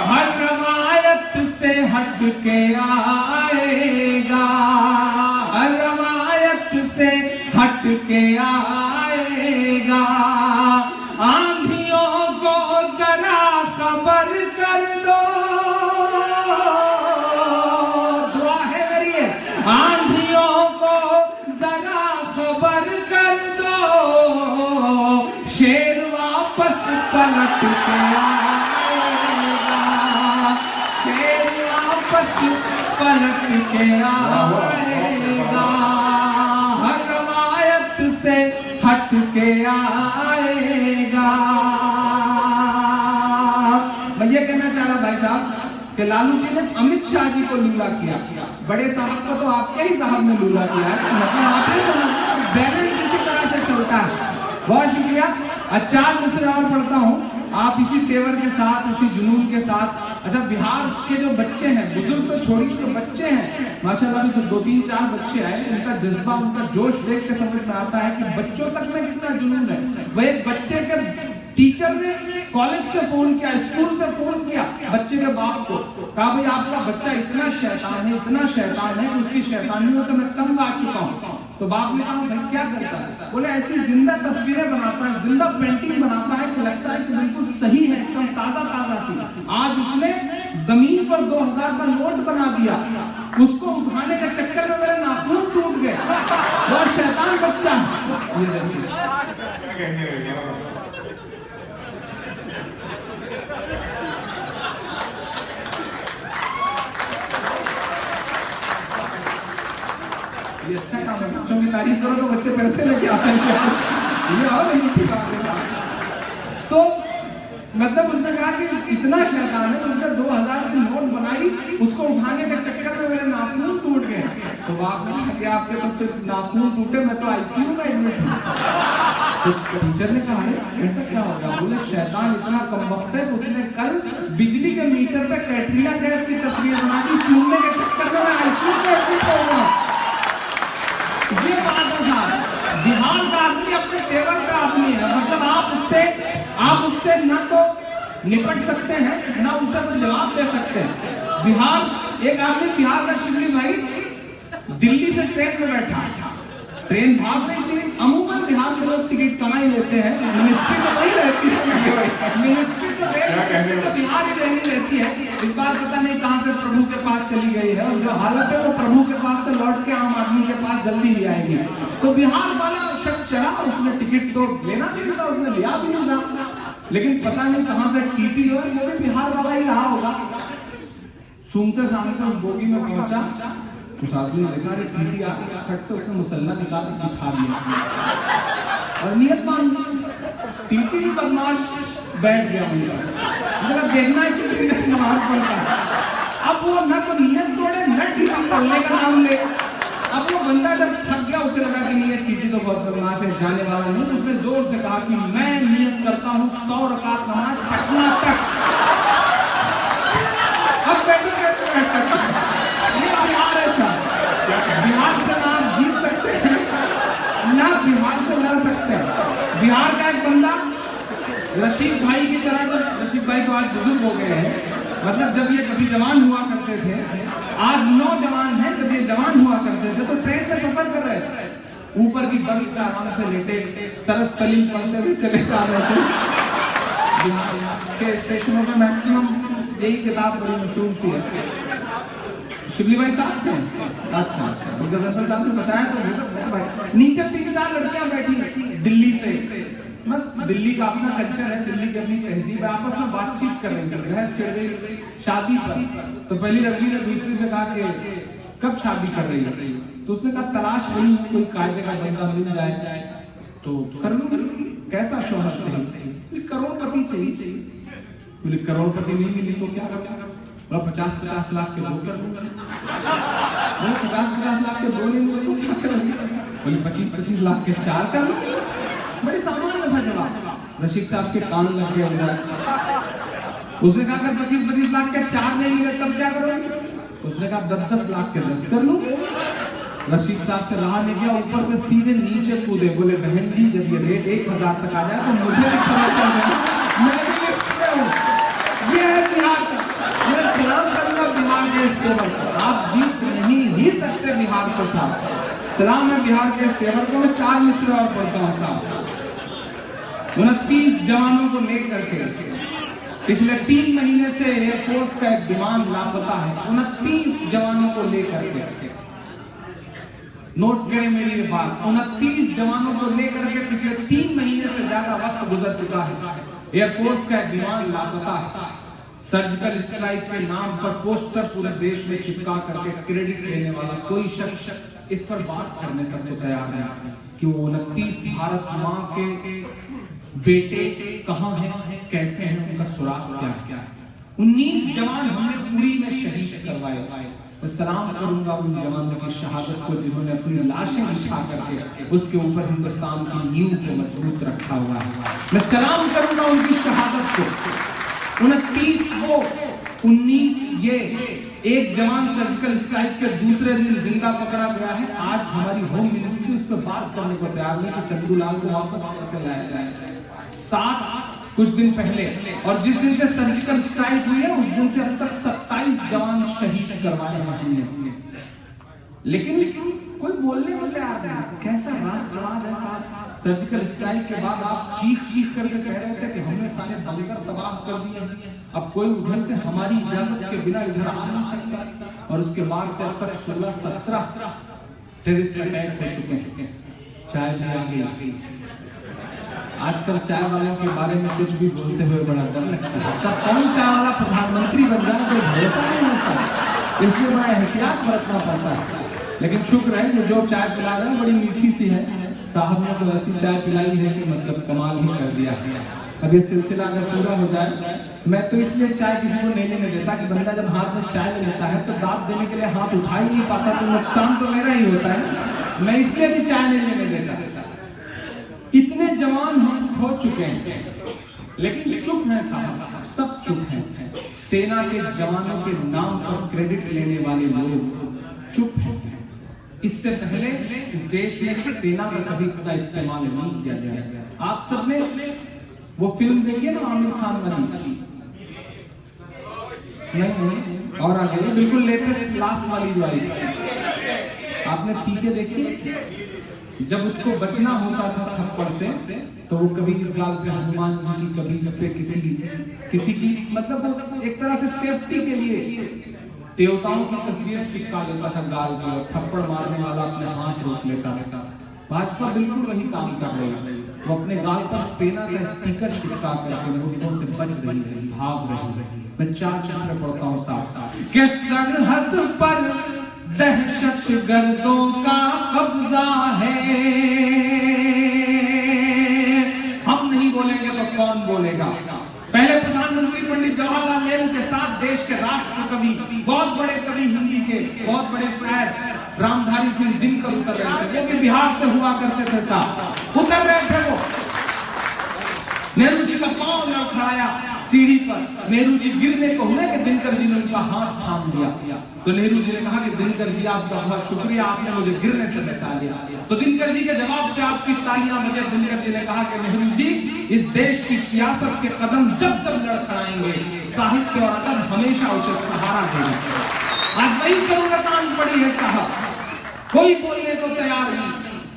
हर रवायत से हट के आएगा, हर रवायत से हट के आएगा। आंधियों को जरा खबर कर दो, दुआ है मेरी, आंधियों को जरा खबर कर दो, शेर वापस पलट के आएगा, शेर वापस पलट के आएगा, हर रवायत से हट के आएगा। मैं ये कहना चाह रहा भाई साहब कि लालू जी ने अमित शाह जी को लूला किया, बड़े साहब को तो आपके ही साहब ने लूला किया है, मतलब आपके बैलेंस इसी तरह से चलता है। बहुत शुक्रिया। 4 मिसरे और पढ़ता हूँ, आप इसी तेवर के साथ, इसी जुनून के साथ। अच्छा, बिहार के जो बच्चे हैं, बुजुर्ग तो छोड़िए, जो बच्चे हैं माशाल्लाह, जो 2-3-4 बच्चे आए, उनका जज्बा, उनका जोश देख के समझ में आता है कि बच्चों तक में कितना जुनून है। वह एक बच्चे के टीचर ने कॉलेज से फोन किया, स्कूल से फोन किया बच्चे के बाप को, कहा भाई आपका बच्चा इतना शैतान है, इतना शैतान है, उसकी शैतानियों से मैं तंग आ चुका हूँ। तो बाप ने कहा भाई क्या करता है? बोले ऐसी जिंदा तस्वीरें बनाता है, जिंदा पेंटिंग बनाता है कि लगता है कि बिल्कुल सही है, एकदम ताजा ताजा सी। आज उसने जमीन पर 2000 का नोट बना दिया, उसको उठाने के चक्कर में मेरे नाखून टूट गए। बहुत शैतान बच्चा ये अच्छा काम है, बच्चों की तारीफ करो तो बच्चे पैसे लेके आते हैं। ये और नहीं तो मतलब उसने कहा कि इतना शैतान है, उसने 2000 की नोट बनाई, उसको उठाने के चक्कर में मेरे नाखून टूट गए। तो बाप ने कहा कि आपके तो सिर्फ नाखून टूटे, मैं तो आईसीयू में एडमिट हूँ। तो टीचर ने कहा ऐसा क्या हो गया? बोले शैतान इतना कमबख्त है, उसने कल बिजली के मीटर पे कैटरीना कैफ की तस्वीर बना दी, चूमने के चक्कर में मैं आईसीयू में एडमिट हो गया। ये बात है साहब, बिहार का आदमी अपने तेवर का आदमी है, मतलब आप उससे न तो निपट सकते हैं, ना उसे तो जवाब दे सकते हैं। बिहार, एक आदमी बिहार का शिवली भाई दिल्ली से ट्रेन में बैठा, ट्रेन भाग रही थी। अमूमन बिहार के लोग टिकट कमाई लेते हैं, मिनिस्ट्री तो वही रहती है, मिनिस्ट्री तो बिहार ही रहती है। इस बार पता नहीं कहां से प्रभु के पास चली गई है, और जो हालत है वो प्रभु के पास से लौट के आम आदमी के पास जल्दी ही आएगी। तो बिहार वाला शख्स चढ़ा, उसने टिकट तो लेना भी था, उसने लिया भी नहीं था, लेकिन पता नहीं कहां से टीटी जो है वो भी बिहार वाला ही रहा होगा। सूंघते सामने उस बोगी में पहुंचा, उस आदमी ने देखा अरे टीटी आ गया, फट से उसने मुसल्ला निकाल के बिछा दिया और नियत मान ली। टीटी भी बदमाश बैठ गया उनका, देखना है कि नमाज पढ़ता है। अब वो न तो नियत तोड़े, न टीटी पढ़ने का नाम ले। अब वो बंदा जब थक गया, उसे लगा कि नहीं टीटी तो बहुत बदमाश है, जाने वाला नहीं, तो उसने जोर से कहा कि मैं नियत करता हूँ 100 रकात नमाज पटना तक। अब बैठो कैसे बैठ सकते हैं? ये बिहार है सर, बिहार से ना आप जीत सकते हैं, ना बिहार से लड़ सकते हैं। बिहार का एक बंदा रशीद भाई की तरह, जब रशीद भाई तो आज बुजुर्ग हो गए हैं, मतलब जब ये कभी जवान हुआ करते थे, आज नौजवान है, जब ये जवान हुआ करते थे तो ट्रेन में सफर कर रहे थे, ऊपर की बर्थ पे आराम से लेटे सरस सलीम पढ़ते हुए चले जा रहे थे। बिहार के स्टेशनों में मैक्सिमम यही किताब बड़ी मशहूर सी है। शिवली भाई साहब थे? अच्छा अच्छा, गजनफर साहब ने बताया तो हो सकता है भाई। नीचे 3-4 लड़कियां बैठी दिल्ली से, बस दिल्ली का अपना कल्चर है, दिल्ली की अपनी तहजीब है, आपस में बातचीत कर रही थी, बहस छिड़ गई शादी पर। तो पहली लड़की ने दूसरी से कहा कि कब शादी कर रही है? तो उसने कहा तलाश वही कोई कायदे का बंदा मिल जाए तो कर लूं। कैसा शौहर चाहिए? करोड़पति चाहिए। बोले करोड़पति नहीं मिली तो क्या करूंगा? 50-50 लाख के दो कर लूंगा। 50-50 लाख के दो नहीं मिले तो क्या करूंगा? बोले 25-25 लाख के 4 कर लूंगा। बड़े सामान्य सा जवाब। रशीद साहब के कान लग गए उधर। उसने कहा अगर 25-25 लाख के 4 नहीं मिले तब क्या करोगे? उसने कहा 10-10 लाख के 10 कर लूं। रशीद साहब से रहा नहीं गया, ऊपर से सीधे नीचे कूदे। बोले बहन जी जब ये रेट 1000 तक आ जाए तो मुझे भी खबर चल जाए, मैं भी इसमें हूं। ये है बिहार का। मैं सलाम करूंगा बिहार के इस तेवर को। आप जीत नहीं ही सकते बिहार के साथ। सलाम है बिहार के इस तेवर को। मैं 4 मिसरे और पढ़ता हूँ साहब। 29 जवानों को लेकर के पिछले 3 महीने से एयरफोर्स का एक विमान लापता है। 29 जवानों को लेकर के, नोट करें मेरी ये बात, 29 जवानों को लेकर के पिछले 3 महीने से ज्यादा वक्त गुजर चुका है। एयरफोर्स का एक विमान लापता है। सर्जिकल स्ट्राइक के नाम पर पोस्टर पूरे देश में चिपका करके क्रेडिट लेने वाला कोई शख्स इस पर बात करने तक तो तैयार है कि वो 29 भारत मां के बेटे कहां हैं, कैसे हैं, उनका सुराग क्या है। 19 जवान हमने पूरी में शहीद करवाए। मैं सलाम करूंगा उन जवानों की शहादत को जिन्होंने अपनी लाशें बिछा करके उसके ऊपर हिंदुस्तान की नींव को मजबूत रखा हुआ है। मैं सलाम करूंगा उनकी शहादत को। 29 को 19 ये एक जवान सर्जिकल स्ट्राइक के दूसरे दिन जिंदा पकड़ा गया है। आज हमारी होम मिनिस्ट्री उस पर बात करने को तैयार नहीं कि चंदूलाल को वापस कैसे लाया जाए। 7 कुछ दिन पहले, और जिस दिन से सर्जिकल स्ट्राइक हुई है उस दिन से अब तक 27 जवान शहीद करवाए हमने। लेकिन कोई बोलने को तैयार नहीं। कैसा राष्ट्रवाद है साहब। सर्जिकल स्ट्राइक के बाद आप चीख करके कह रहे थे कि हमने सारे बंकर तबाह कर दिए, अब कोई उधर से हमारी इजाजत के बिना इधर आ नहीं सकता। और उसके बाद से अब तक 16-17 टेररिस्ट अटैक हो चुके हैं। चाय भी आ गई। आजकल चाय वालों के बारे में कुछ भी बोलते हुए बड़ा डर लगता है। तब कौन चाय वाला प्रधानमंत्री बन जाए कोई भरोसा नहीं होता, इसलिए बड़ा एहतियात बरतना पड़ता है। लेकिन शुक्र है कि जो चाय पिला रहे हैं बड़ी मीठी सी है। साहब ने तो ऐसी चाय पिलाई है कि मतलब कमाल ही कर दिया है। अब ये सिलसिला अगर पूरा हो जाए, मैं तो इसलिए चाय किसी को नहीं लेने देता कि बंदा जब हाथ में चाय लेता है तो दांत देने के लिए हाथ उठा ही नहीं पाता, तो नुकसान तो मेरा ही होता है। मैं इसलिए भी चाय नहीं लेने देता। इतने जवान हम खो चुके हैं, लेकिन चुप है साहब, सब चुप हैं। सेना के जवानों के नाम पर क्रेडिट लेने वाले लोग चुप हैं। इससे पहले इस देश में सेना का कभी का इस्तेमाल नहीं किया गया। आप सबने वो फिल्म देखी है ना आमिर खान वाली? नहीं, और आगे बिल्कुल लेटेस्ट लास्ट वाली जो आई, आपने पीके देखी? जब उसको बचना होता था थप्पड़ से तो वो कभी इस गाल पे हनुमान जी की, कभी इस पे किसी की मतलब वो एक तरह से सेफ्टी के लिए देवताओं की तस्वीर चिपका देता था गाल पर, और थप्पड़ मारने वाला अपने हाथ रोक लेता था। भाजपा बिल्कुल वही काम कर रही है। वो अपने गाल पर सेना का स्टिकर चिपका करके मुद्दों से बच रही है, भाग रही है। मैं 4 चित्र पढ़ता हूँ साफ कि सरहद पर दहशत गर्दों का कब्जा है। हम नहीं बोलेंगे तो कौन बोलेगा? पहले प्रधानमंत्री पंडित जवाहरलाल नेहरू के साथ देश के राष्ट्र कवि, बहुत बड़े कवि हिंदी के, बहुत बड़े शायर रामधारी सिंह दिनकर उतर रहे थे, वो भी बिहार से हुआ करते थे साहब। उतर रहे थे वो, नेहरू जी का पांव लड़खड़ाया सीढ़ी पर, नेहरू जी गिरने को हुए कि दिनकर जी ने उनका हाथ थाम लिया। तो नेहरू जी ने कहा कि दिनकर जी आपका बहुत शुक्रिया, आपने मुझे गिरने से बचा लिया। तो दिनकर जी के जवाब पे आपकी तालियां बजे। दिनकर जी ने कहा कि नेहरू जी, इस देश की सियासत के कदम जब जब लड़खड़ाएंगे, साहित्य और अदब हमेशा उसे सहारा देगा। आज वही जरूरत आन पड़ी है साहब, कोई बोलने को तैयार नहीं।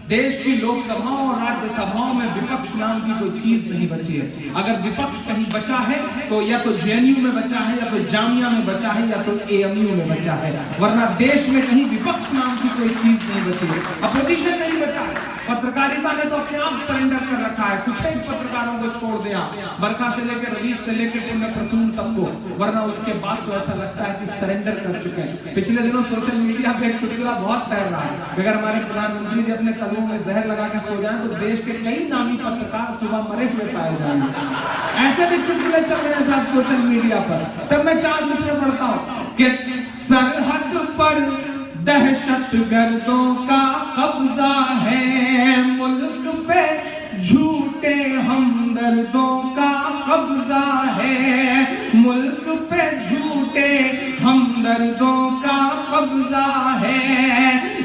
देश की लोकसभाओं और राज्यसभाओं में विपक्ष नाम की कोई चीज नहीं बची है। अगर विपक्ष कहीं बचा है तो या तो जेएनयू में बचा है, या तो जामिया में बचा है, या तो एएमयू में बचा है, वरना देश में कहीं विपक्ष नाम की कोई चीज नहीं बची है। अपोजिशन नहीं बचा है। पत्रकारिता ने तो अपने आप सरेंडर कर रखा है। कुछ एक पत्रकारों को छोड़ दिया, बरखा से लेकर रवीश से लेकर पुण्य प्रसून तक को, वरना उसके बाद तो ऐसा लगता है कि सरेंडर कर चुके हैं। पिछले दिनों सोशल मीडिया पे एक चुटकुला बहुत तैर रहा है। अगर हमारे प्रधानमंत्री जी अपने तलुओं में जहर लगा के सो जाएं तो देश के कई नामी पत्रकार सुबह मरे हुए पाए जाएंगे। ऐसे भी चुटकुले चल रहे हैं साहब सोशल मीडिया पर। तब मैं 4 दूसरे पढ़ता हूँ कि सरहद पर दहशत गर्दों का कब्जा है, मुल्क पे झूठे हमदर्दों का कब्जा है, मुल्क पे झूठे हमदर्दों का कब्जा है।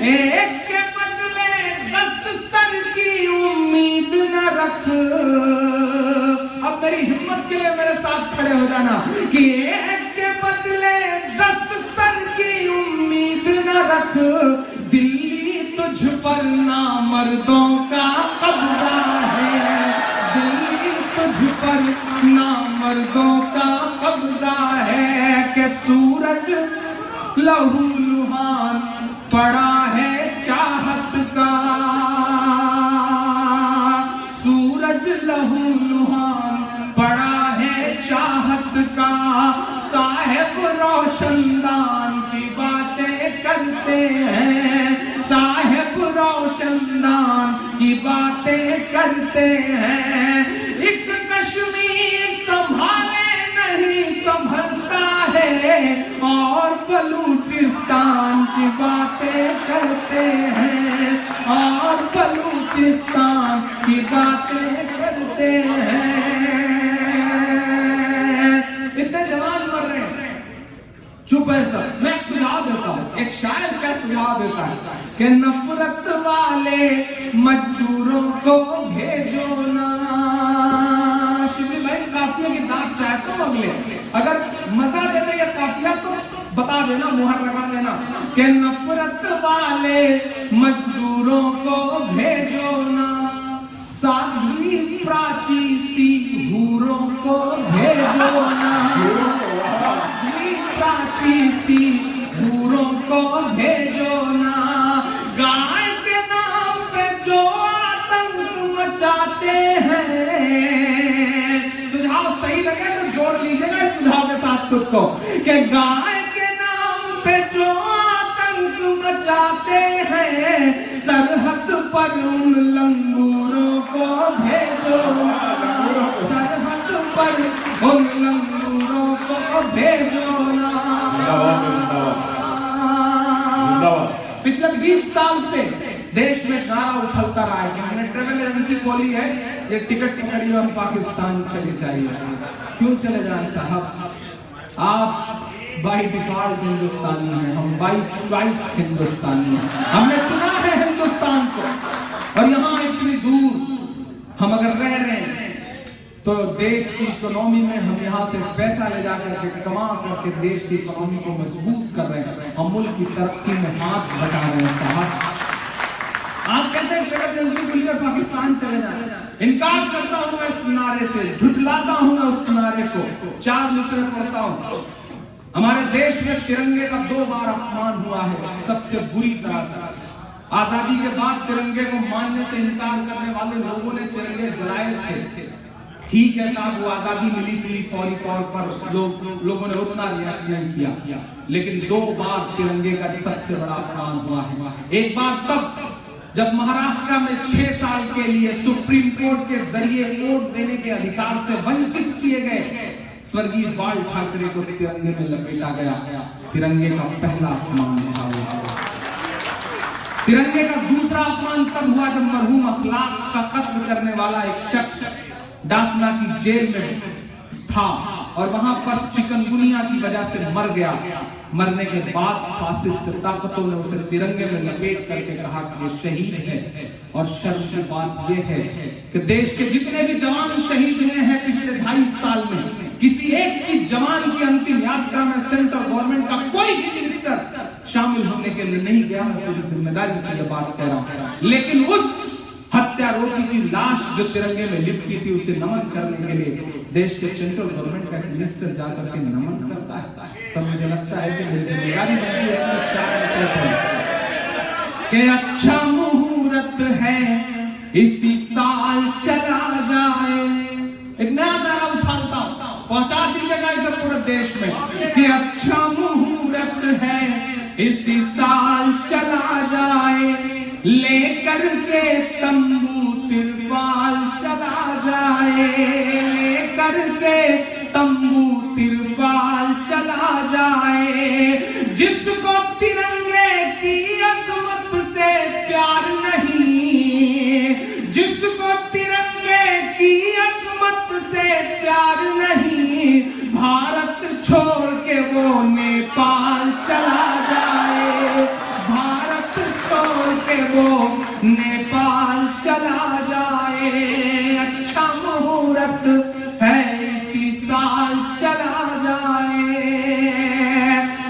एक के बदले 10 सर की उम्मीद न रख। अब मेरी हिम्मत के लिए मेरे साथ खड़े हो जाना कि एक के बदले 10 सर की उम्मीद न रख, दिल्ली तुझ पर नामर्दों का कब्जा है, दिल्ली तुझ पर नामर्दों का कब्जा है। कि सूरज लहू लुहान पड़ा है चाहत का, सूरज लहू लुहान पड़ा है चाहत का, साहेब रोशनदान की बातें करते हैं, साहेब रोशनदान की बातें करते हैं। एक कश्मीर संभाले नहीं संभलता है, और बलूचिस्तान की बातें करते हैं, और बलूचिस्तान की बातें करते हैं। इतने जवान मर रहे हैं, चुप है सब। मैं एक सुझाव देता हूँ, एक शायर क्या सुझाव देता है कि नफरत वाले मजदूरों को भेजो ना। शिवली भाई काफिया की दाग चाहते हो अगले, अगर मजा देने या काफिया तो बता देना, मुहर लगा देना कि नफरत वाले मजदूरों को भेजो ना, साध्वी प्राची सी हूरों को भेजो ना, साध्वी प्राची सी हूरों को भेजो ना। गाय के नाम पे जो आतंक मचाते हैं, सुझाव सही लगे तो जोड़ लीजिएगा इस सुझाव के साथ खुद को, कि गाय के नाम पे जो आतंक मचाते हैं, सरहद पर उन लंगूरों को भेजो, सरहद पर उन लंगूरों को भेजो ना। पिछले 20 साल से देश में नारा उछलता रहा है कि हमने ट्रेवल एजेंसी खोली है, ये टिकट पकड़िए हम पाकिस्तान चले जाइए। क्यों चले जाए साहब? आप बाई डिफॉल्ट हिंदुस्तानी हैं, हम बाई चॉइस हिंदुस्तानी हैं। हमने चुना है हिंदुस्तान को, और यहाँ इतनी दूर हम अगर रह रहे हैं तो देश की इकोनॉमी में हम यहाँ से पैसा ले जाकर के कमा करके देश की इकोनॉमी को मजबूत कर रहे हैं, हम मुल्क की तरक्की में हाथ बटा रहे हैं साहब। आप कहते हैं ट्रेवल एजेंसी खुली पाकिस्तान चले जाए, इनकार करता हूं मैं इस नारे से, झुठलाता हूं मैं उस नारे को। 4 दूसरे पढ़ता हूं। हमारे देश में तिरंगे का 2 बार अपमान हुआ है सबसे बुरी तरह से। आजादी के बाद तिरंगे को मानने से इनकार करने वाले लोगों ने तिरंगे जलाए थे। ठीक है साहब, वो आजादी मिली थी, फौरी तौर पर लोगों ने उतना रिएक्ट नहीं किया, लेकिन 2 बार तिरंगे का सबसे बड़ा अपमान हुआ है। एक बार तब जब महाराष्ट्र में 6 साल के लिए सुप्रीम कोर्ट के जरिए वोट देने के अधिकार से वंचित किए गए स्वर्गीय बाल ठाकरे को तिरंगे में लपेटा गया। तिरंगे का पहला अपमान हुआ। तिरंगे का दूसरा अपमान तब हुआ जब मरहूम अखलाक का कत्ल करने वाला एक शख्स डासना की जेल में था और वहां पर चिकनगुनिया की वजह से मर गया। मरने के बाद फासिस्ट ताकतों ने उसे तिरंगे में लपेट करके कहा कि ये शहीद है। और शर्म की बात यह है कि देश के जितने भी जवान शहीद हुए हैं पिछले 2.5 साल में, किसी एक की जवान की अंतिम यात्रा में सेंट्रल गवर्नमेंट का कोई भी मिनिस्टर शामिल होने के लिए नहीं गया, मैं पूरी जिम्मेदारी से ये बात कह रहा हूं। लेकिन उस हत्यारोपी की लाश जो तिरंगे में लिपटी थी, उसे नमन करने के लिए देश के सेंट्रल गवर्नमेंट का एक मिनिस्टर जाकर के नमन करता है, तब मुझे लगता है कि मेरी जिम्मेदारी बनती है कि 4 मिनट के अच्छा मुहूर्त है इसी साल चला जाए। एक नया नारा उछालता हूं, पहुंचा दीजिएगा इसे पूरे देश में कि अच्छा मुहूर्त है इसी साल चला जाए, लेकर के तंबू तिरपाल चला जाए, लेकर के तंबू तिरपाल चला जाए। जिसको तिरंगे की अजमत से प्यार नहीं, जिसको तिरंगे की अजमत से प्यार नहीं, भारत छोड़ के वो नेपाल चला जाए, भारत छोड़ के वो नेपाल चला जाए। अच्छा मुहूर्त है इसी साल चला जाए।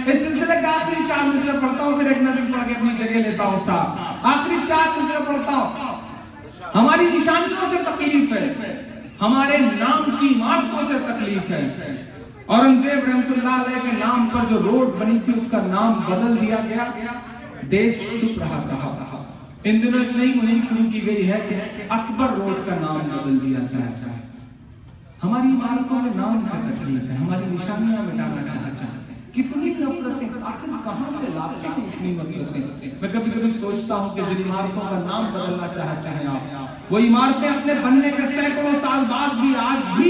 इस सिलसिले का आखिरी 4 मिसरे पढ़ता हूँ, फिर एक नजर पढ़ के अपनी जगह लेता हूँ साहब। आखिरी 4 मिसरे पढ़ता हूँ। हमारी निशानियों से तकलीफ है, हमारे नाम की इमारतों से तकलीफ है। औरंगजेब रहमतुल्लाह अलैह के नाम पर जो रोड बनी थी उसका नाम बदल दिया गया, देश चुप रहा साहब। इन दिनों एक नई मुहिम शुरू की गई है कि अकबर रोड का नाम बदल दिया जाए। हमारी इमारतों के नाम से तकलीफ है, हमारी निशानियां मिटाना चाहते हैं। कितनी नफरतें, आखिर कहां से लाते हैं इतनी नफरतें। मैं कभी कभी सोचता हूं कि जिन इमारतों का नाम बदलना चाहते हैं आप, वो इमारतें अपने बनने के सैकड़ों साल बाद भी आज भी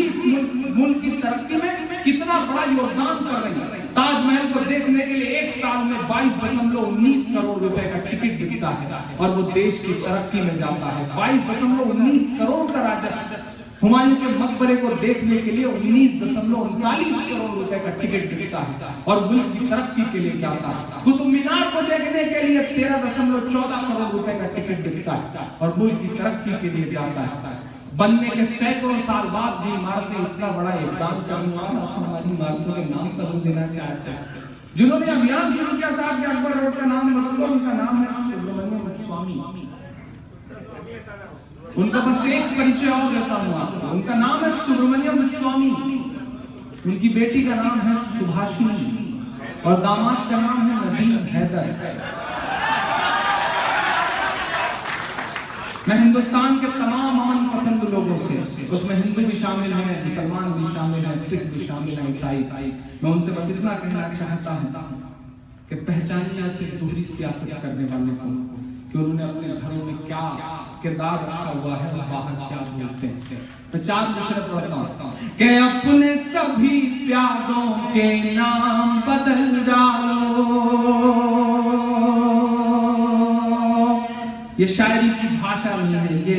मुल्क की तरक्की में कितना बड़ा योगदान कर रही है। ताजमहल को देखने के लिए एक साल में 22.19 करोड़ रुपए का टिकट बिकता है और वो देश की तरक्की में जाता है। 22.19 करोड़ का राजस्व। हुमायूं के मकबरे को देखने के लिए 19.39 करोड़ रुपए का टिकट बिकता है और मुल्क की तरक्की के लिए जाता है। कुतुब मीनार को देखने के लिए 13.14 करोड़ रुपए का टिकट बिकता है और मुल्क की तरक्की के लिए जाता है। बनने के सैकड़ों साल बाद भी इमारतें इतना बड़ा योगदान करने वाला हमारी इमारतों के नाम बदल देना चाहते हैं। जिन्होंने अभियान शुरू किया साहब कि अकबर रोड का नाम बदल दो, उनका नाम है सुब्रमण्यम स्वामी। उनका बस एक परिचय और देता हूं आपको, उनका नाम है सुब्रमण्यम स्वामी। उनकी बेटी का नाम है सुभाषिनी और दामाद का नाम है नदीम हैदर। मैं हिंदुस्तान के तमाम अमन पसंद लोगों से, उसमें हिंदू भी शामिल हैं, मुसलमान भी शामिल हैं, सिख भी शामिल हैं, ईसाई, मैं उनसे बस इतना कहना चाहता हूं कि पहचानिए ऐसे दूरी सियासत करने वाले को कि उन्होंने अपने घरों में क्या किरदार रखा हुआ है और बाहर क्या बोलते हैं। मैं 4 मिसरे पढ़ता हूं कि अपने सभी प्यारों के नाम बदल डालो। ये शायरी की भाषा नहीं है, ये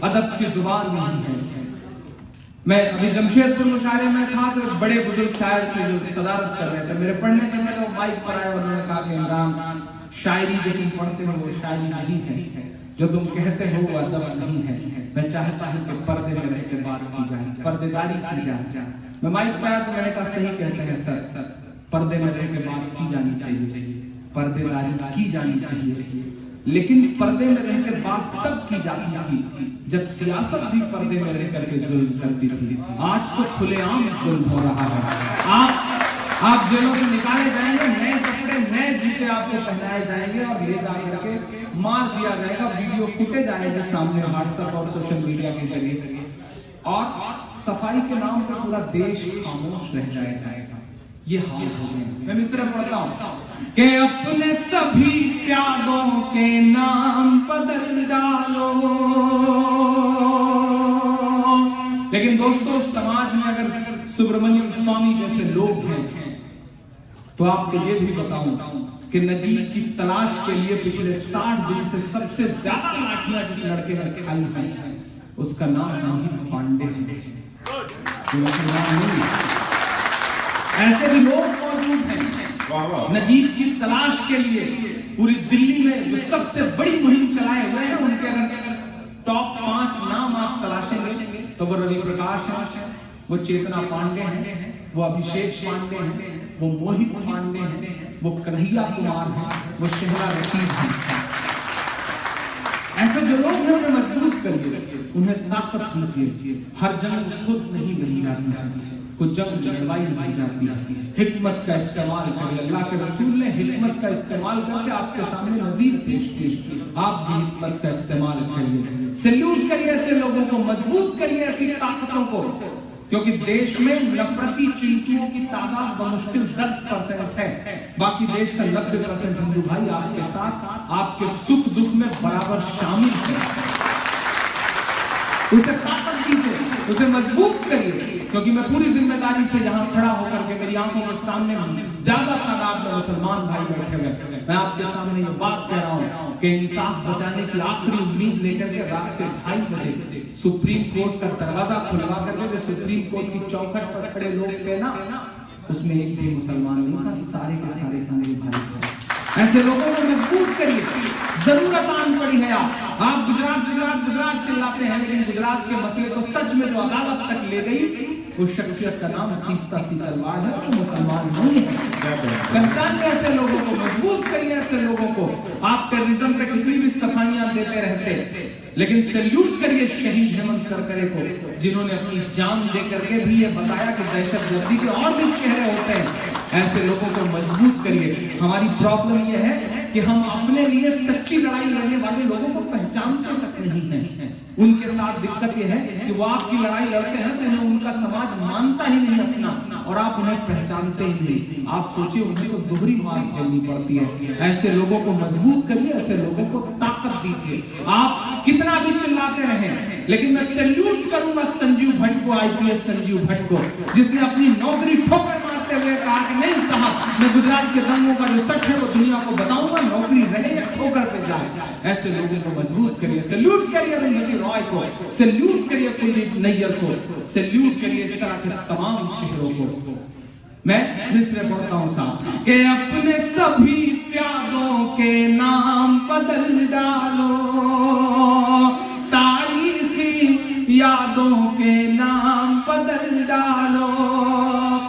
अदब की जुबान नहीं है। मैं अभी जमशेदपुर मुशायरे में था तो बड़े बुजुर्ग शायर थे जो सदारत कर रहे थे। मेरे पढ़ने से पहले वो माइक पर आए और उन्होंने कहा कि इमरान, शायरी जो तुम पढ़ते हो वो शायरी नहीं है, जो तुम कहते हो वो अदब नहीं है। मैं चाहता हूं कि पर्दे में रह के बात की जाए, पर्देदारी की जाए। मैं माइक पर आया तो मैंने कहा सही कहते हैं सर, पर्दे में रह के बात की जानी चाहिए, पर्देदारी की जानी चाहिए। लेकिन पर्दे में रहकर बात तब की जाती थी जब सियासत भी पर्दे में रह करके जुल्म करती थी। आज तो खुलेआम जुल्म हो रहा है। आप जेलों से निकाले जाएंगे, नए कपड़े नए जूते आपको पहनाए जाएंगे और ले जा करके मार दिया जाएगा। वीडियो फुटेज आएगा सामने व्हाट्सएप और सोशल मीडिया के जरिए और सफाई के नाम पर पूरा देश खामोश रह जाएगा। ये हाल हो गए। मैं मिसरे पढ़ता हूं कि अपने सभी प्यारों के नाम बदल डालो। लेकिन दोस्तों, समाज में अगर सुब्रमण्यम स्वामी जैसे लोग हैं तो आपको ये भी बताऊं कि नजीब की तलाश के लिए पिछले 60 दिन से सबसे ज्यादा लाठियां जिस लड़के ने खाई हैं उसका नाम मोहित पांडे है। ऐसे भी लोग मौजूद हैं। नजीब की तलाश के लिए पूरी दिल्ली में जो सबसे बड़ी मुहिम चलाए हुए हैं, उनके अगर टॉप 5 नाम आप तलाशेंगे तो वो रवि प्रकाश हैं, वो चेतना पांडे हैं, वो अभिषेक पांडे हैं, वो मोहित पांडे हैं, वो कन्हैया कुमार हैं, वो शहला रशीद हैं। ऐसे जो लोग हैं उन्हें मजबूत करिए, उन्हें ताकत दीजिए। हर जंग खुद नहीं लड़ी जाती है, कुछ जंग लड़वाई नहीं जाती है। हिकमत का इस्तेमाल करिए। अल्लाह के रसूल ने हिकमत का इस्तेमाल करके आपके सामने नजीर पेश की, आप भी हिकमत का इस्तेमाल करिए। सैल्यूट करिए ऐसे लोगों को, मजबूत करिए ऐसी ताकतों को, क्योंकि देश में नफरती चिंटुओं की तादाद बमुश्किल 10% है। बाकी देश का 90% हिंदू भाई आपके साथ, आपके सुख दुख में बराबर शामिल है। उसे ताकत दीजिए, उसे मजबूत करिए, क्योंकि मैं पूरी जिम्मेदारी से यहाँ खड़ा होकर के मेरी आंखों के सामने ज्यादा तादाद में मुसलमान भाई बैठे हुए, मैं आपके सामने ये बात कह रहा हूँ कि इंसाफ बचाने की आखिरी उम्मीद लेकर के रात के 2:30 बजे सुप्रीम कोर्ट का दरवाजा खुलवा करके सुप्रीम कोर्ट की चौखट पर खड़े लोग थे ना, उसमें एक भी मुसलमान नहीं था, सारे के सारे हिंदू भाई थे। ऐसे लोगों को मजबूत करिए। जरूरत आन पड़ी है, आप गुजरात गुजरात गुजरात चिल्लाते हैं, लेकिन गुजरात के मसले को सच में जो अदालत तक ले गई वो शख्सियत का नाम तीस्ता सीतलवाड़ है, वो मुसलमान नहीं है। पहचान ऐसे लोगों को, मजबूत करिए ऐसे लोगों को। आप टेररिज्म पे कितनी भी सफाइयां देते रहते, लेकिन सैल्यूट करिए शहीद हेमंत करकरे को, जिन्होंने अपनी जान दे करके भी ये बताया कि दहशतगर्दी के और भी चेहरे होते हैं। ऐसे लोगों को मजबूत करिए। हमारी प्रॉब्लम यह है कि हम अपने लिए सच्ची लड़ाई लड़ने वाले लोगों को पहचानते तक नहीं हैं। उनके साथ दिक्कत यह है कि वो आपकी लड़ाई लड़ते हैं तो उन्हें उनका समाज मानता ही नहीं अपना, और आप उन्हें पहचानते ही नहीं। आप सोचिए उन्हें तो दोहरी मार झेलनी पड़ती है। ऐसे लोगों को मजबूत करिए, ऐसे लोगों को ताकत दीजिए। आप कितना भी चिल्लाते रहें, लेकिन मैं सैल्यूट करूंगा संजीव भट्ट को, IPS संजीव भट्ट को, जिसने अपनी नौकरी ठोकर मारते हुए कहा कि नहीं साहब, मैं गुजरात के दंगों का जो सच है वो दुनिया को बताऊंगा, नौकरी रहे या ठोकर पे जाए। ऐसे लोगों को मजबूत करिए। सैल्यूट करिए अरुंधति रॉय को, सैल्यूट करिए कुलदीप नैयर को, सैल्यूट करिए इस तरह के तमाम चेहरों को। मैं मिसरे पढ़ता हूं साहब कि अपने सभी प्यारों के नाम बदल डालो, तारीखी यादों के नाम बदल डालो।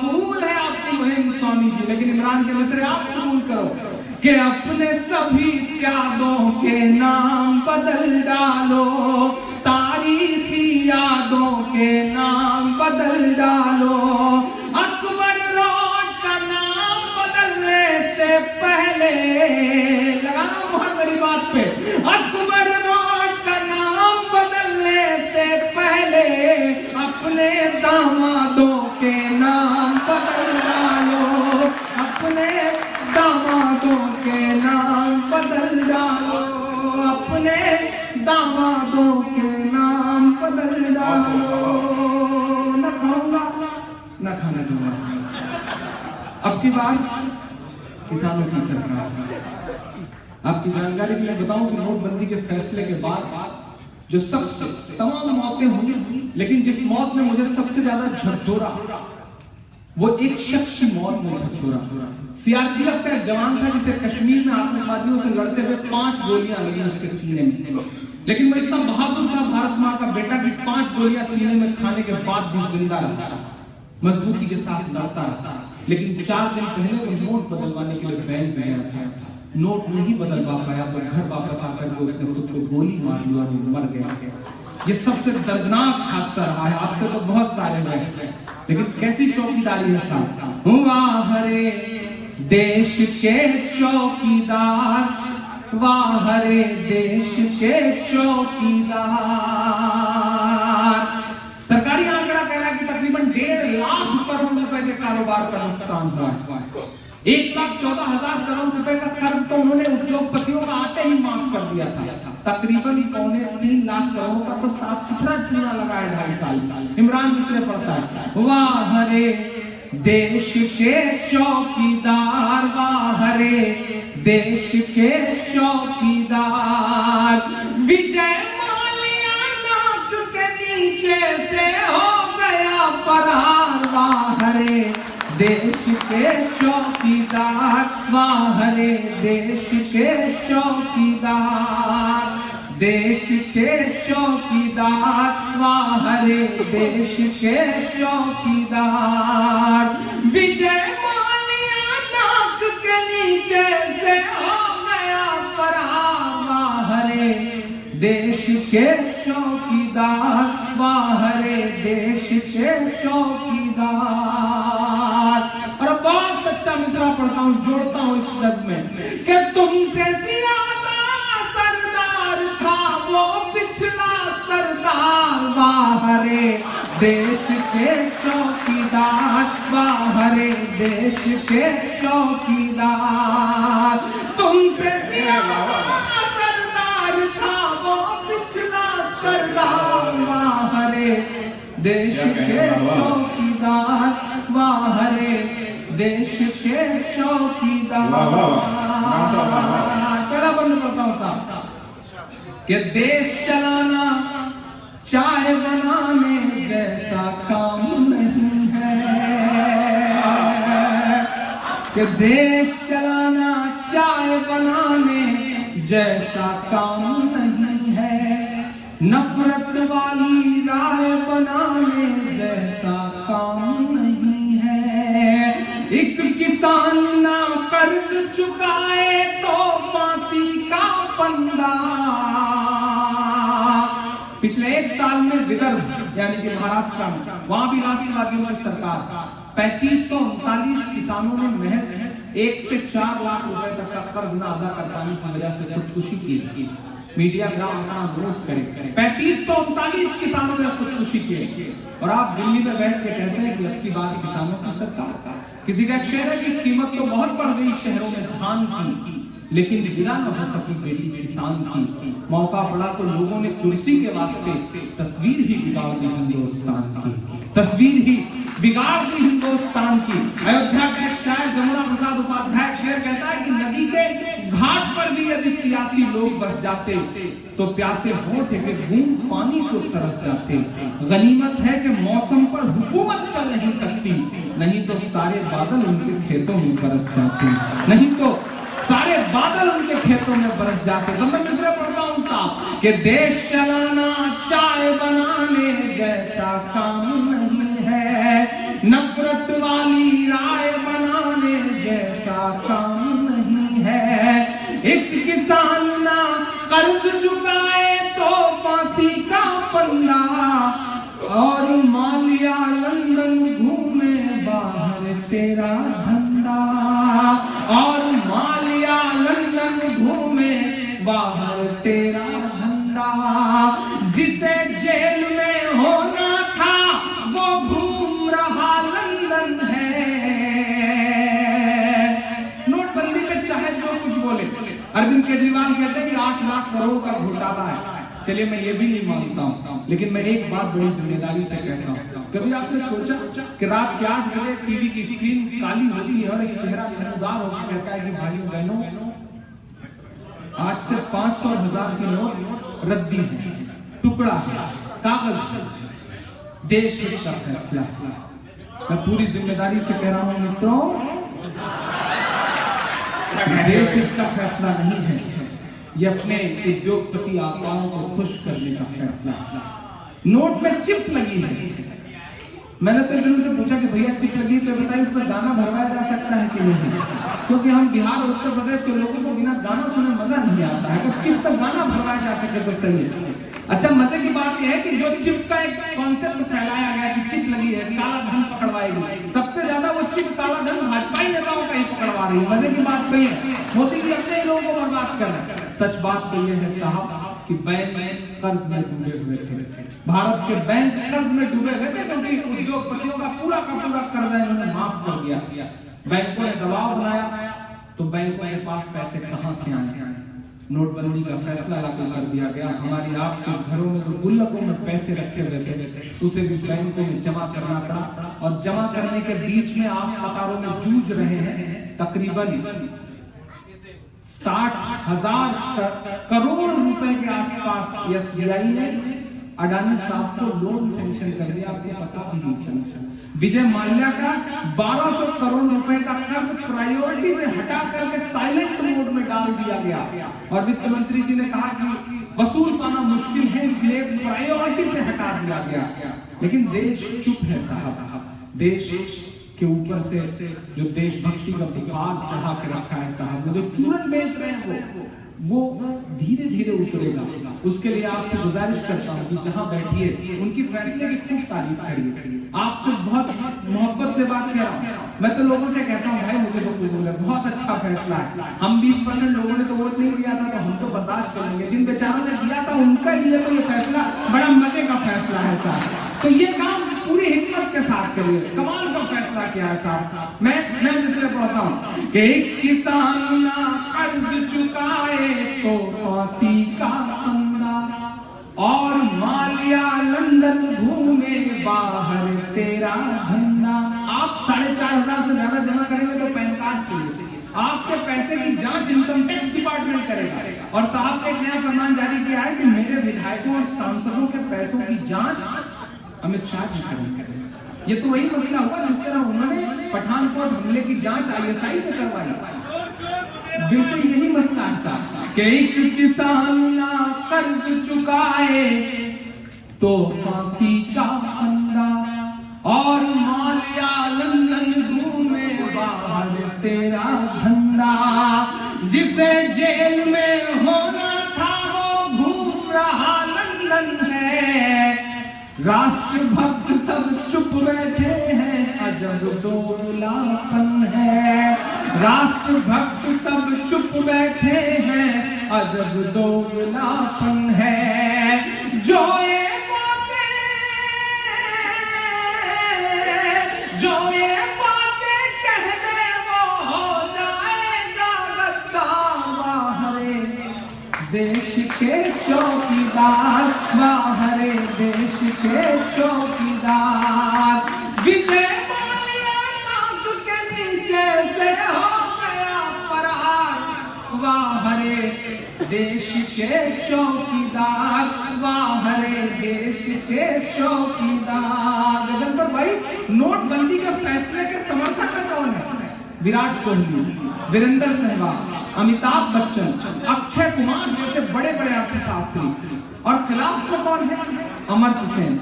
कबूल है आपकी मुहिम स्वामी जी, लेकिन इमरान के मिसरे आप कबूल करो कि अपने सभी प्यारों के नाम बदल डालो, तारीखी यादों के नाम बदल डालो। अकबर रोड का नाम बदलने से पहले, लगाना बहुत बड़ी बात पे, अकबर रोड का नाम बदलने से पहले अपने दामादों के नाम बदल डालो, अपने दामादों के नाम बदल डालो, अपने दामादों के नाम बदल डालो। न खाऊंगा न खाना दूंगा। अब की बार किसानों की सरकार। आपकी जानकारी के लिए बताऊं कि नोटबंदी के फैसले के बाद जो सबसे तमाम मौतें हुई, लेकिन जिस मौत ने मुझे सबसे ज्यादा झकझोरा वो एक शख्स की मौत में झकझोरा। CRPF का एक जवान था जिसे कश्मीर में आतंकवादियों से लड़ते हुए 5 गोलियां लगी उसके सीने में, लेकिन वो इतना बहादुर था भारत मां का बेटा कि 5 गोलियां सीने में खाने के बाद भी जिंदा रहा, मजबूती के साथ लड़ता रहा। लेकिन 4 दिन पहले वो नोट बदलवाने के लिए बैंक गया था, नोट नहीं बदलवा पाया तो घर वापस आकर के उसने खुद को गोली मार ली और मर गया। ये सबसे दर्दनाक हादसा रहा है। आपसे तो बहुत सारे हुए, लेकिन कैसी चौकीदारी है साहब। वाह हरे देश के चौकीदार, वाह हरे देश के चौकीदार। सरकारी आंकड़ा कह रहा है कि तकरीबन 1.5 लाख करोड़ रुपए के कारोबार का नुकसान हुआ है। 1,14,000 करोड़ रुपए का कर्ज तो उन्होंने उद्योगपतियों का आते ही माफ कर दिया था। तकरीबन 3.25 लाख करोड़ का तो साफ सुथरा चूना लगा है 2.5 साल। इमरान मिसरे पढ़ता है वाह हरे देश के चौकीदार, वाह हरे देश के चौकीदार। विजय माल्या नाक के नीचे से हो गया फरार, वाह हरे देश के चौकीदार, वाह हरे देश के चौकीदार। देश के चौकीदार, वाह हरे देश के चौकीदार। विजय माल्या नाक के नीचे जैसे हो गया फराहरे देश के चौकीदार, बाहरे देश के चौकीदार। और बहुत सच्चा मिसरा पढ़ता हूं, जोड़ता हूं इस नज़्म में कि तुमसे ज्यादा सरदार था वो पिछला सरदार, बाहरे देश के चौकीदार, बाहरे देश के चौकीदार। तुमसे ज्यादा सरदार था वो पिछला सरदार, बाहरे देश के चौकीदार, बाहरे देश के चौकीदार। पहला बंद करता हूं साहब कि देश चलाना चाय बनाने जैसा काम नहीं है, कि देश चलाना चाय बनाने जैसा काम नहीं है, नफरत वाली राय बनाने जैसा काम नहीं है। एक किसान ना कर्ज चुकाए तो फांसी का फंदा। पिछले एक साल में विदर्भ यानी कि महाराष्ट्र में, वहां भी राष्ट्रवादियों की सरकार 3539 किसानों ने महज 1 से 4 लाख रुपए तक का कर्ज न अदा कर पाने की वजह से खुदकुशी की। मीडिया ग्राम अपना विरोध करे। 3539 किसानों ने खुदकुशी की। और आप दिल्ली में बैठ के कहते हैं कि अब की बात किसानों की सरकार। किसी का शेयर की कीमत तो बहुत बढ़ गई शहरों में धान की, लेकिन गिरा न हो सकी बेटी किसान की। मौका पड़ा तो लोगों ने कुर्सी के वास्ते तस्वीर ही बिगाड़ दी हिंदुस्तान की, तस्वीर ही बिगाड़ दी हिंदुस्तान की। अयोध्या के शायर जमुना प्रसाद उपाध्याय शेर कहता है कि नदी के घाट पर भी यदि सियासी लोग बस जाते तो प्यासे होठ के बूंद पानी को तरस जाते। गनीमत है कि मौसम पर हुकूमत चल नहीं सकती, नहीं तो सारे बादल उनके खेतों में बरस जाते, नहीं तो सारे बादल उनके खेतों में बरस जाते। तो मैं मित्र पढ़ता हूं साहब कि देश चलाना चाय बनाने जैसा काम नहीं है, नफरत वाली राय बनाने जैसा काम नहीं है। एक किसान ना कर्ज चुकाए तो फांसी का फंदा, और मालिया लंदन घूमे बाहर तेरा धंधा, और मालिया लंदन घूमे बाहर तेरा धंधा। जिसे जेल में होना था वो घूम रहा लंदन है। नोटबंदी पे चाहे जो कुछ बोले, अरविंद केजरीवाल कहते हैं कि 8 लाख करोड़ का घोटाला है। चलिए मैं ये भी नहीं मानता हूं, लेकिन मैं एक बात बड़ी जिम्मेदारी से कहता हूं। कभी आपने सोचा कि रात के 8 बजे टीवी की स्क्रीन काली होती है और एक चेहरा नमूदार होकर कहता है कि भाइयों बहनों आज से 500 और 1000 की नोट रद्दी है, टुकड़ा है, कागज। देश का फैसला। मैं पूरी जिम्मेदारी से कह रहा हूं मित्रों, देश का फैसला नहीं है, ये अपने उद्योगपति आत्माओं को खुश करने का फैसला। नोट में चिप लगी है। मैंने तो दिनों से पूछा कि भैया चिप लगी तो बताइए उस पर गाना भरवाया जा सकता है कि नहीं, क्योंकि हम बिहार और उत्तर प्रदेश के लोगों को बिना गाना सुने मजा नहीं आता है। अगर चिप पर गाना भरवाया जा सके तो सही है। अच्छा, मजे की बात यह है कि जो चिप का एक कॉन्सेप्ट फैलाया गया कि चिप लगी है, काला धन पकड़वाएगी, सबसे ज्यादा वो चिप काला धन भाजपा नेताओं का ही पकड़वा रही है। मजे की बात तो है मोदी जी अपने ही लोगों को बर्बाद कर रहे हैं। सच बात तो यह है साहब कि बैंक कर्ज में डूबे हुए थे, भारत के बैंक कर्ज में डूबे हुए थे, क्योंकि उद्योगपतियों का पूरा कर्जा इन्होंने माफ कर दिया। बैंकों ने दबाव बनाया तो बैंकों के पास पैसे कहां से आए? नोटबंदी का फैसला लागू कर दिया गया। हमारी आपके घरों में जो गुल्लकों में पैसे रखे हुए थे उसे भी बैंकों में जमा करना पड़ा, और जमा करने के बीच में आप कतारों में जूझ रहे हैं। तकरीबन 60,000 करोड़ रुपए के आसपास एसबीआई ने अडानी साहब को लोन सैंक्शन कर दिया। आपको पता भी नहीं चला। विजय माल्या का 1200 करोड़ रुपए का कर्ज प्रायोरिटी से हटा करके साइलेंट मोड में डाल दिया गया, और वित्त मंत्री जी ने कहा कि वसूल पाना मुश्किल है, इसलिए प्रायोरिटी से हटा दिया गया। लेकिन देश चुप है साहब। देश के ऊपर से जो देशभक्ति का बुखार चढ़ा के रखा है साहब ने, जो चूरन बेच रहे हैं वो धीरे धीरे उतरेगा। उसके लिए आपसे गुजारिश करता हूँ कि जहाँ बैठिए उनकी फैसले की खूब तारीफ करिए। आपसे बहुत मोहब्बत से बात कर रहा हूँ। मैं तो लोगों से कहता हूँ भाई मुझे तो बहुत अच्छा फैसला है। हम 20% लोगों ने तो वोट नहीं दिया था तो हम तो बर्दाश्त करेंगे, जिन बेचारों ने दिया था उनका लिए तो ये फैसला बड़ा मजे का फैसला है साहब। तो ये काम पूरी हिम्मत के साथ करिए, कमाल का फैसला किया है साहब। मैं दूसरे पढ़ता हूँ कि एक किसान ना कर्ज चुकाए तो फांसी का फंदा, और मालिया लंदन घूमे बाहर तेरा धंधा। आप 4,500 से ज्यादा जमा करेंगे तो पैन कार्ड चाहिए। आपके पैसे की जांच इनकम टैक्स डिपार्टमेंट करेगा। और साहब ने एक नया फरमान जारी किया है कि मेरे विधायकों और सांसदों के पैसों की जांच अमित शाह जी करेंगे। ये तो वही मसला हुआ जिस तरह उन्होंने पठानकोट हमले की जांच ISI से करवाई। बिल्कुल यही मसला था कि एक किसान ना कर्ज चुकाए तो फांसी का फंदा, और मालिया लंदन घूमे बाहर तेरा धंधा। जिसे जेल में होना था वो घूम रहा लंदन है, राष्ट्रभक्त सब चुप बैठे हैं अजब दोगलापन है। राष्ट्रभक्त सब चुप बैठे हैं अजब दोगलापन है। जो ये बातें कह दे वो हो जाएगा गद्दार। देश के चौकीदार बाहरे देश के चौकीदार। विजय माल्या नाक के नीचे से हो गया फरार, बाहरे देश के चौकीदार बाहरे देश के चौकीदार। गजनफर भाई, नोटबंदी के फैसले के समर्थक में कौन है? विराट कोहली, वीरेंद्र सहवाग, अमिताभ बच्चन, अक्षय कुमार जैसे बड़े बड़े अर्थशास्त्री। और खिलाफ तो कौन है? अमर्त्य सेन,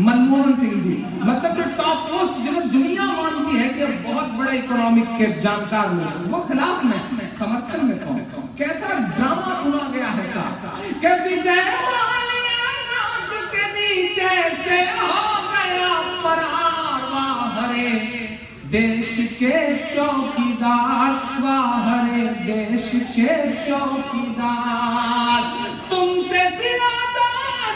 मनमोहन सिंह जी। मतलब जो टॉप पोस्ट जिन्हें दुनिया मानती है कि बहुत बड़े इकोनॉमिक के जानकार लोग, वो खिलाफ में। समर्थन में कौन? कैसा ड्रामा बुना गया है साहब कि विजय माल्या नाक के नीचे से हो गया फरार, बाहरे देश के चौकीदार बाहरे देश के चौकीदार। तुमसे ज्यादा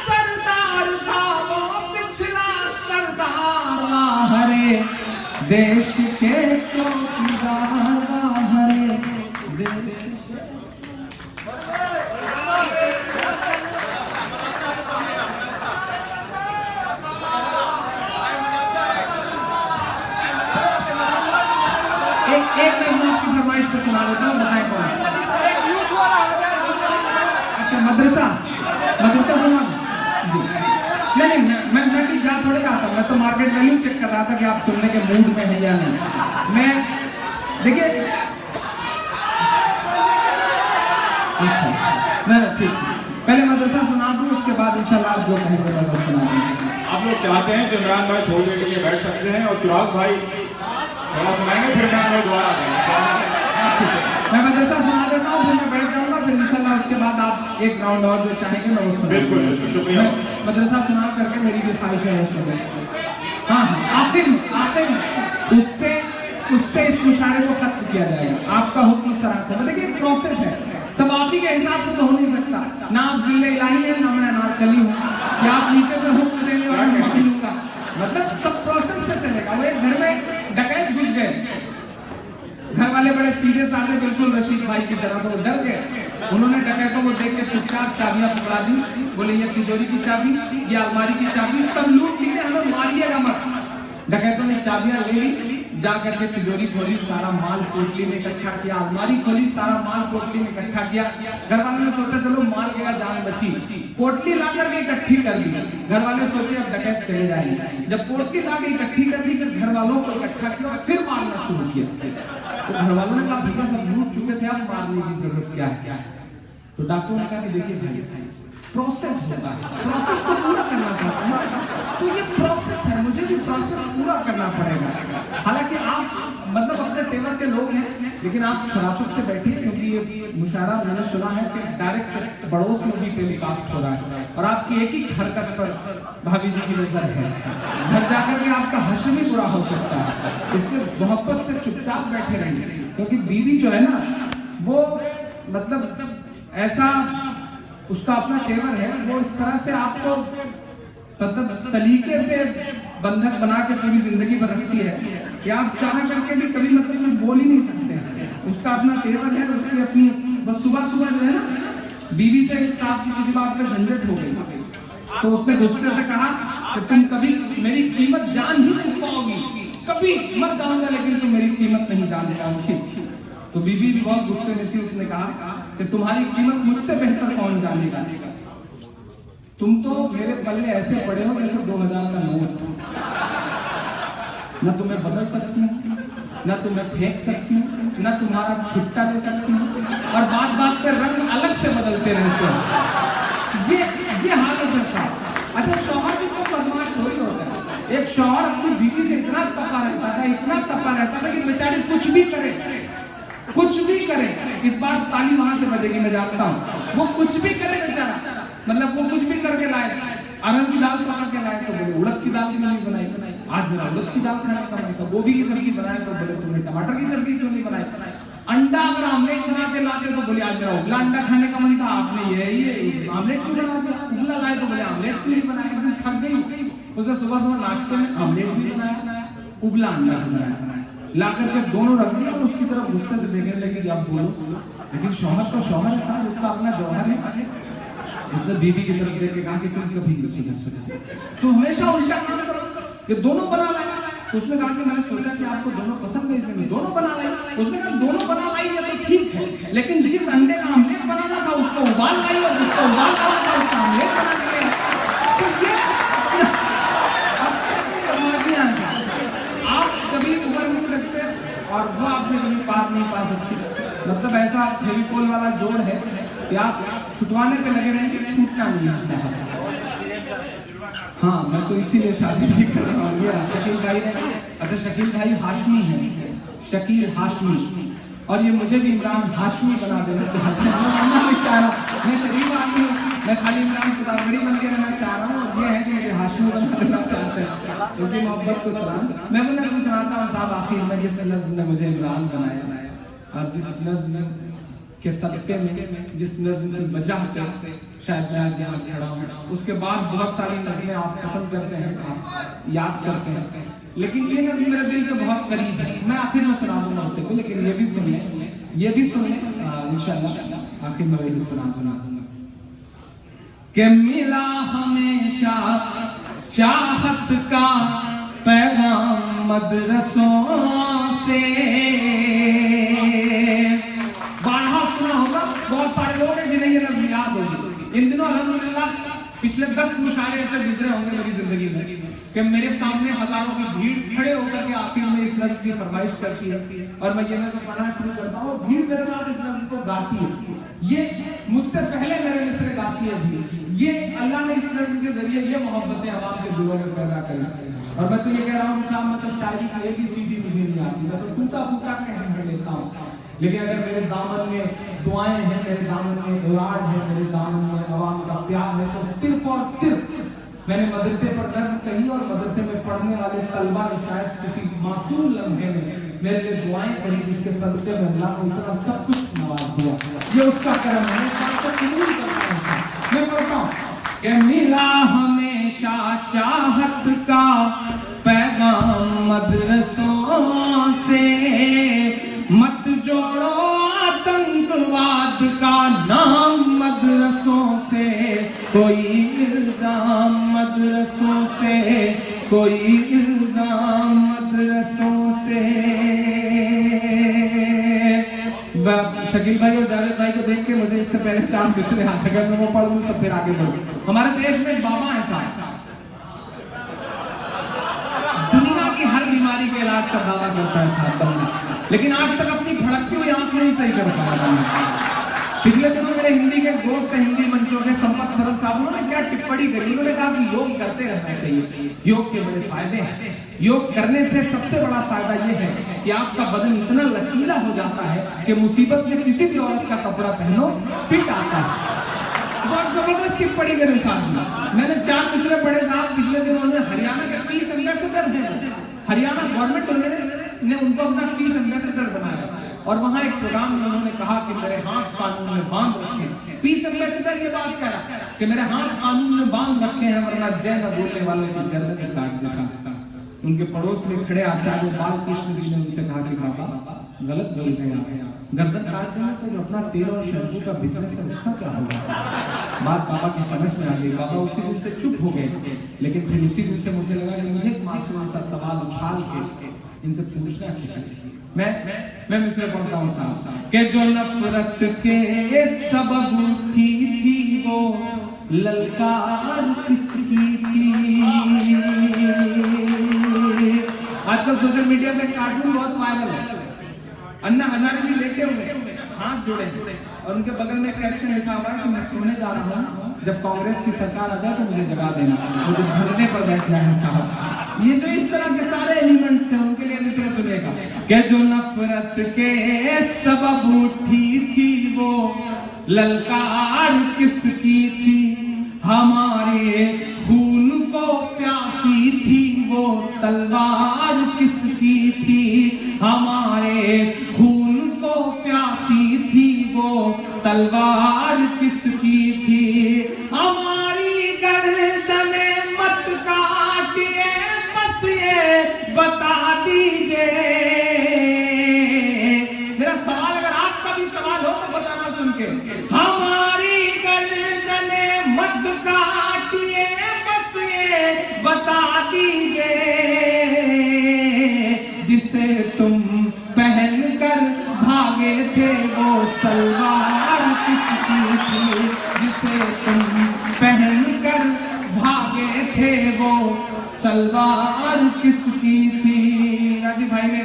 सरदार था वो पिछला सरदार, बाहरे देश के चौकीदार बाहरे देश के। एक मैं आपकी फरमाइश को सुना देता हूँ, बताएं कौन? अच्छा, मदरसा सुना जी। नहीं मैं भी जा थोड़े रहा था, मैं तो मार्केट वैल्यू चेक कर रहा था कि आप सुनने के मूड में है या नहीं। मैं देखिए ठीक, पहले मदरसा सुना दूं, उसके बाद इंशाल्लाह आप जो कहेंगे मैं सुना दूंगा। आप लोग चाहते हैं तो इमरान भाई थोड़ी देर के लिए बैठ सकते हैं और फिराज भाई थोड़ा सुनाएंगे, फिर इमरान भाई दोबारा मैं मदरसा सुना देता हूँ, फिर मैं बैठ जाऊंगा, फिर इंशाल्लाह उसके बाद आप एक राउंड और जो चाहेंगे मैं वो सुना। बिल्कुल, शुक्रिया। मदरसा सुना करके मेरी भी ख्वाहिश है उसमें। हाँ, आखिर उससे इस मुशायरे को खत्म किया जाएगा। आपका हुक्म सरासर, देखिए प्रोसेस है, सब आप ही के हिसाब से तो हो नहीं सकता। ना आप जिले इलाही है, ना मैं अनारकली हूँ कि आप नीचे से हुक्म देने वाला मैं लूंगा। मतलब सब प्रोसेस से चलेगा। वो एक घर में डकैत घुस गए, घर वाले बड़े सीरियस आते, बिल्कुल रशीद भाई की तरह, तो डर गए। उन्होंने डकैतों को देख के चुपचाप चाबियां पकड़ा दी, बोले ये तिजोरी की चाबी, ये अलमारी की चाबी, सब लूट लीजिए, हमें मारिएगा मत। डकैतों ने चाबियां ले ली, जाकर के तिजोरी खोली, सारा माल पोटली में इकट्ठा किया, अलमारी खोली, सारा माल पोटली में इकट्ठा किया। घर वालों ने सोचा चलो माल गया जान बची, पोटली लाकर के इकट्ठी कर दी। घर वाले सोचे अब डकैत चले जाएंगे। जब पोटली लाकर इकट्ठी कर दी, फिर घर वालों को इकट्ठा किया, फिर मारना शुरू किया। तो घर वालों ने कहा भैया सब लूट चुके थे, अब मारने की जरूरत क्या है? तो डाकुओं ने कहा कि देखिए भाई प्रोसेस होता है, प्रोसेस को पूरा करना पड़ता है, तो ये प्रोसेस है, मुझे भी प्रोसेस पूरा करना पड़ेगा। हालांकि आप लोग हैं, लेकिन आप शराफत से बैठिए, क्योंकि ये मुशायरा मैंने सुना है कि डायरेक्ट पड़ोस में भी टेलीकास्ट हो रहा है और आपकी एक ही हरकत पर भाभी जी की नजर है, घर जाकर के आपका हश्र भी बुरा हो सकता है। इसलिए मोहब्बत से चुपचाप बैठे रहेंगे, क्योंकि बीवी जो है ना वो मतलब ऐसा उसका अपना तेवर है, वो इस तरह से आपको मतलब सलीके से बंधक बना के पूरी जिंदगी भर रखती है कि आप चाह करके भी कभी मतलब कुछ बोल ही नहीं सकते। उसका अपना तेवर है, उसकी अपनी बस सुबह सुबह जो है ना बीवी से साथ किसी बात का झंझट हो गई तो उसने गुस्से से कहा कि तुम कभी मेरी कीमत जान ही नहीं पाओगी, कभी मत जानूंगा, लेकिन तुम मेरी कीमत नहीं जान पाओगी। तो बीबी भी बहुत गुस्से में थी, उसने कहा कि तुम्हारी कीमत मुझसे बेहतर कौन जानेगा, तुम तो मेरे पल्ले ऐसे पड़े हो जैसे 2000 का नोट, न तुम्हें बदल सकती हूँ, न तुम्हें फेंक सकती हूँ, न तुम्हारा छुट्टा ले सकती हूँ, और बात बात पे रंग अलग से बदलते रहते हो। ये हालत है। अच्छा, शौहर भी तो बदमाश थोड़ी होता है। एक शौहर अपनी बीवी से इतना तपा रहता था, इतना तपा रहता था कि बेचारी कुछ भी करे, कुछ भी करे। इस बार ताली वहां से बजेगी, मैं जानता हूँ। वो कुछ भी करे बेचारा, मतलब वो कुछ भी करके लाए। अरहर की दाल पका के लाए तो बोले उड़द की दाल क्यों नहीं बनाई, आज मेरा उड़द की दाल खाने का मन था। गोभी की सब्जी बनाए तो बोले तुमने टमाटर की सब्जी क्यों नहीं बनाई। अंडा अगर आमलेट बना के लाते तो बोले आज मेरा उबला अंडा खाने का मन था, आपने ये आमलेट क्यों बना दिया। उबला लाए तो बोले आमलेट क्यों नहीं बनाया। एकदम थक गई। उसने सुबह सुबह नाश्ते में आमलेट भी बनाया, उबला अंडा बनाया, लाकर के दोनों रख दिया और उसकी तरफ गुस्से से देखने लगी अब बोलो। लेकिन शौहर तो शौहर है साहब, इसका अपना जौहर है। इसने बीवी की तरफ देख के कहा कि तुम कभी नहीं सुधर सकते, तो हमेशा उल्टा काम करो कि दोनों बना लाए। उसने कहा कि मैंने सोचा कि आपको दोनों पसंद है, इसलिए दोनों बना लाई। उसने कहा दोनों बना लाई है तो ठीक है, लेकिन जिस अंडे का आमलेट बनाना था उसको उबाल लाई और जिसको उबाल था उसका आमलेट बना के लाया। आप कभी उबर नहीं सकते और वो आपसे कभी पार नहीं पा सकती। मतलब ऐसा फेविकोल वाला जोड़ है कि आप छुटवाने पे लगे रहेंगे, छूटना नहीं है। हाँ, मैं तो इसीलिए शादी भी कर रहा हूँ। ये शकील भाई ने, अच्छा शकील भाई हाशमी है, शकील हाशमी, और ये मुझे भी इमरान हाशमी बना देना चाहते हैं। मैं शरीफ आदमी हूँ, मैं खाली इमरान खुदागरी बन के रहना चाह रहा हूँ, और ये है कि मुझे हाशमी बना देना चाहते हैं, क्योंकि मोहब्बत को सलाम। मैं मुझे सुनाता हूँ साहब, आखिर में जिस नज़्म ने मुझे इमरान बनाया और जिस नज़्म के सदक़े में, जिस नज़्म की वजह से शायद मैं आज यहाँ खड़ा हूँ। उसके बाद बहुत सारी नज़्में आप पसंद करते हैं, आप याद करते हैं, लेकिन ये नज़्म मेरे दिल के बहुत करीब है। मैं आखिर में सुना दूंगा उसको, लेकिन ये भी सुनिए, इंशाअल्लाह आखिर में वही सुना दूंगा कि मिला हमेशा चाहत का पैगाम मदरसों से। बहुत सारे लोग हैं जिन्हें ये नज़्म याद होगी। इन दिनों अल्हम्दुलिल्लाह पिछले 10 मुशायरे ऐसे गुजरे होंगे मेरी जिंदगी में कि मेरे सामने हजारों की भीड़ खड़े होकर के आखिर में इस नज़्म की फरमाइश करती है और मैं ये नज़्म पढ़ना शुरू करता हूँ। भीड़ मेरे साथ इस नज़्म को गाती है, ये मुझसे पहले मेरे मिसरे गाती है भीड़। ये अल्लाह ने इस नज़्म के जरिए ये मोहब्बतें आवाम के दिलों में पैदा करी। और मैं तो ये कह रहा हूँ कि साहब मैं तो शायरी की एक ही सीधी मुझे नहीं आती, मैं तो टूटा फूटा कह लेता हूँ। लेकिन अगर मेरे दामन में दुआएं हैं, मेरे दामन में इलाज है, मेरे दामन में अवाम का प्यार है, तो सिर्फ और सिर्फ मैंने मदरसे पर नज़्म कही और मदरसे में पढ़ने वाले तलबा ने शायद किसी मासूम लम्हे में मेरे लिए दुआएं करी, जिसके सदक़े में अल्लाह को इतना सब कुछ नवाज दिया। ये उसका करम है, मैं पढ़ता हूँ कि मिला हमेशा चाहत का पैगाम मदरसों से, मत जोड़ो आतंकवाद का नाम मदरसों से, कोई इल्जाम मदरसों से, कोई इल्जाम मदरसों से। शकील भाई और जावेद भाई को देख के मुझे इससे पहले 4 मिसरे हाथ, अगर मैं वो पढ़ लूं तो फिर आगे बढ़ूं। हमारे देश में बाबा है साहब, दुनिया की हर बीमारी के इलाज का दावा करता है साहब, लेकिन आज तक अपनी भड़कती हुई आंख नहीं सही कर पाया। पिछले दिनों मेरे हिंदी के दोस्त हिंदी मंचों के संपत सरल साहब उन्होंने क्या टिप्पणी करी। उन्होंने कहा कि योग करते रहना चाहिए, योग के बड़े फायदे हैं। योग करने से सबसे बड़ा फायदा यह है कि आपका बदन इतना लचीला हो जाता है कि मुसीबत में किसी भी औरत का कपड़ा पहनो फिट आता है। बहुत जबरदस्त टिप्पणी करी साहब। मैंने 4 दूसरे बड़े साहब पिछले दिनों उन्होंने हरियाणा के पीस एम्बेसडर हैं, हरियाणा गवर्नमेंट ने उनको अपना पीस एम्बेसडर बनाया और वहां एक प्रोग्राम में उन्होंने कहा कि मेरे हाथ कानून में बांध रखे हैं। पीस एम्बेसडर ये बात कह रहा कि मेरे हाथ कानून में बांध रखे हैं वरना जय न बोलने वालों की गर्दन काट देता। उनके पड़ोस में खड़े आचार्य बालकृष्ण जी ने उनसे कहा कि बाबा गलत बोल रहे हैं, गर्दन काट देना तो जो अपना तेल और शैम्पू का बिजनेस है उसका क्या होगा। बात पापा की समझ में आ गई। पापा उसी दिन से चुप हो गए, लेकिन फिर उसी दिन से मुझे लगा कि मुझे एक मासूम सा सवाल उछाल के इनसे पूछना चाहिए। मैं मिसरे पढ़ता हूँ साहब के जो नफरत के सबब उठी थी वो ललकार किसकी थी। आजकल सोशल मीडिया पे कार्टून बहुत वायरल है। अन्ना हजारे जी लेटे हुए हाथ जोड़े और उनके बगल में कैप्शन लिखा हुआ है कि मैं सोने जा रहा हूँ, जब कांग्रेस की सरकार आ जाए तो मुझे जगा देना, मुझे भरने पर बैठ जाए साहब। ये जो इस तरह के सारे एलिमेंट्स थे उनके लिए मिसरे सुनिएगा कि जो नफरत के सबब उठी थी वो ललकार किसकी थी, हमारे खून को प्यासी थी वो तलवार किसकी थी, हमारे खून को प्यासी थी वो तलवार किसकी थी, हमारी गर्दने मत काटिए बस ये बता दीजिए। मेरा सवाल अगर आपका भी सवाल हो तो बताना सुन के। हमारी गर्दने मत काटिए बस ये बता दीजिए, जिसे तुम पहन कर भागे थे वो सलवार किसकी थी, जिसे तुम पहन कर भागे थे वो सलवार किसकी थी। राजीव भाई ने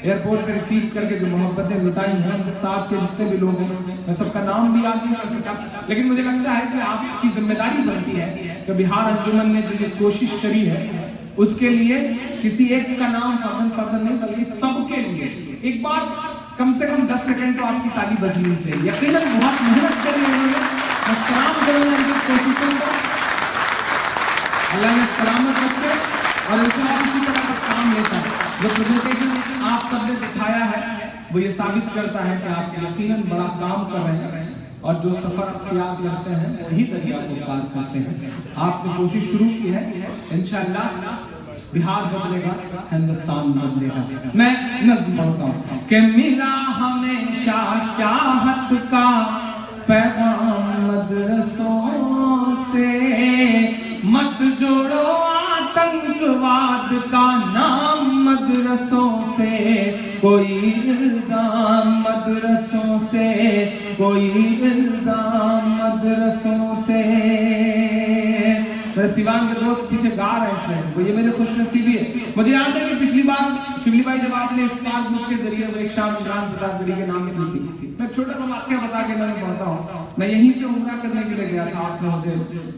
एयरपोर्ट पे रिसीव करके जो मोहब्बतें लुटाई हैं उनके साथ के जितने भी लोग हैं मैं सबका नाम भी याद नहीं कर सकता, लेकिन मुझे लगता है कि आपकी जिम्मेदारी बनती है कि बिहार अंजुमन ने जो कोशिश करी है उसके लिए किसी एक का नाम फर्दन नहीं बल्कि सबके लिए एक बार कम से कम 10 सेकंड तो आपकी ताली बजनी चाहिए। यकीनन बहुत मेहनत करी उन्होंने, मैं सलाम करूंगा उनकी कोशिशों को, अल्लाह ने सलामत रखे और इसी तरह का काम लेता है। जो प्रेजेंटेशन आप सबने दिखाया है वो ये साबित करता है कि आप यकीनन बड़ा काम कर रहे हैं और जो सफर याद करते हैं वही दरिया को पार करते हैं। आपने कोशिश शुरू की है, इंशाअल्लाह बिहार बदलेगा, हिंदुस्तान बदलेगा। मैं नज़्म पढ़ता हूँ कि मिला हमेशा चाहत का पैगाम मदरसों से, मत जोड़ो आतंकवाद का नाम मदरसों से, कोई इल्जाम मदरसों से, कोई इल्जाम मदरसों से। मेरे सिवान के दोस्त पीछे गा रहे हैं इसमें, ये मेरे खुशनसीबी है। मुझे याद है कि पिछली बार शिवली भाई जब आपने इस पासबुक के जरिए एक शाम इमरान प्रताप गढ़ी के नाम की दी थी, मैं छोटा सा वाक्य बता के मैं पढ़ता हूँ। मैं यहीं से उम्रा करने के लिए गया था, आपने मुझे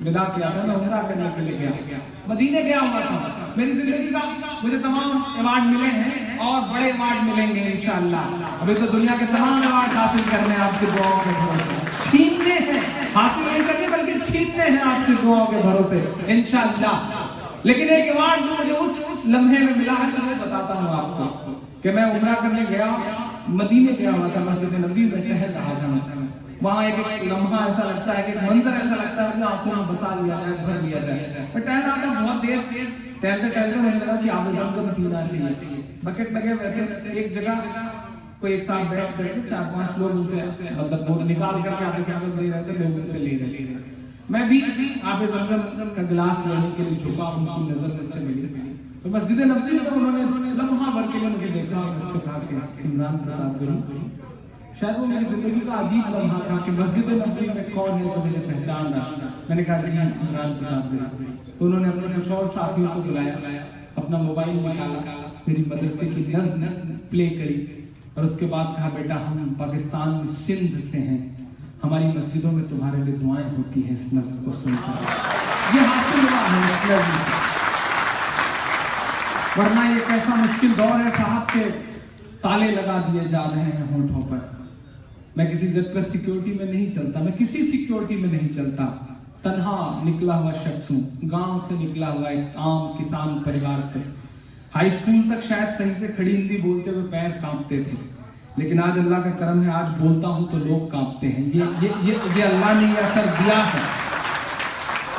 विदा किया था, मैं उम्रा करने के लिए गया, मदीने गया हुआ था। मेरी जिंदगी का मुझे तमाम अवार्ड मिले हैं और बड़े अवार्ड मिलेंगे इंशाअल्लाह। अभी तो दुनिया के तमाम अवार्ड हासिल करने आपके दुआओं के भरोसे, छीनने हैं, हासिल नहीं करने बल्कि छीनने हैं आपके दुआओं के भरोसे इंशाअल्लाह। लेकिन एक अवार्ड जो मुझे उस लम्हे में मिला है तो मैं बताता हूँ आपको कि मैं उम्रा करने गया, मदीने गया हुआ था, मस्जिद नबी में ठहर रहा था। वहाँ एक लम्हा ऐसा लगता है कि मंजर ऐसा लगता है कि आंखों में बसा लिया जाए, भर लिया जाए। मैं टहल रहा था बहुत देर, टहलते टहलते मुझे लगा कि आब ज़मज़म पीना चाहिए। बकेट लगे हुए थे एक जगह, कोई एक साथ बैठ करके 4-5 लोग उनसे मतलब वो निकाल करके आगे से आगे दे रहे थे, लोग उनसे ले रहे थे। मैं भी आब ज़मज़म का गिलास लेने के लिए झुका, उनकी नजर मुझसे मिली तो मस्जिद नबवी में उन्होंने लम्हा भर के लिए मुझे देखा और मुझसे कहा कि इमरान प्रताप गढ़ी। शायद वो मेरी जिंदगी का अजीब लम्हा था कि मस्जिद नबवी में कौन है तो मुझे पहचान रहा। मैंने कहा जी इमरान प्रताप गढ़ी। तो उन्होंने अपने कुछ और साथियों को बुलाया, अपना मोबाइल निकाला, मेरी मदरसे की नज़्म प्ले करी और उसके बाद कहा बेटा हम पाकिस्तान सिंध से हैं, हमारी मस्जिदों में तुम्हारे लिए दुआएं होती हैं इस नज़्म को सुनकर। ये हासिल हुआ है इस नज़्म से, वरना ये कैसा मुश्किल दौर है साहब के ताले लगा दिए जा रहे हैं होठों पर। मैं किसी Z+ सिक्योरिटी में नहीं चलता, मैं किसी सिक्योरिटी में नहीं चलता, तन्हा निकला हुआ शख्स हूँ, गांव से निकला हुआ एक आम किसान परिवार से। हाई स्कूल तक शायद सही से खड़ी हिंदी बोलते हुए पैर कांपते थे, लेकिन आज अल्लाह का करम है, आज बोलता हूं तो लोग कांपते हैं। ये अल्लाह ने ये असर दिया है।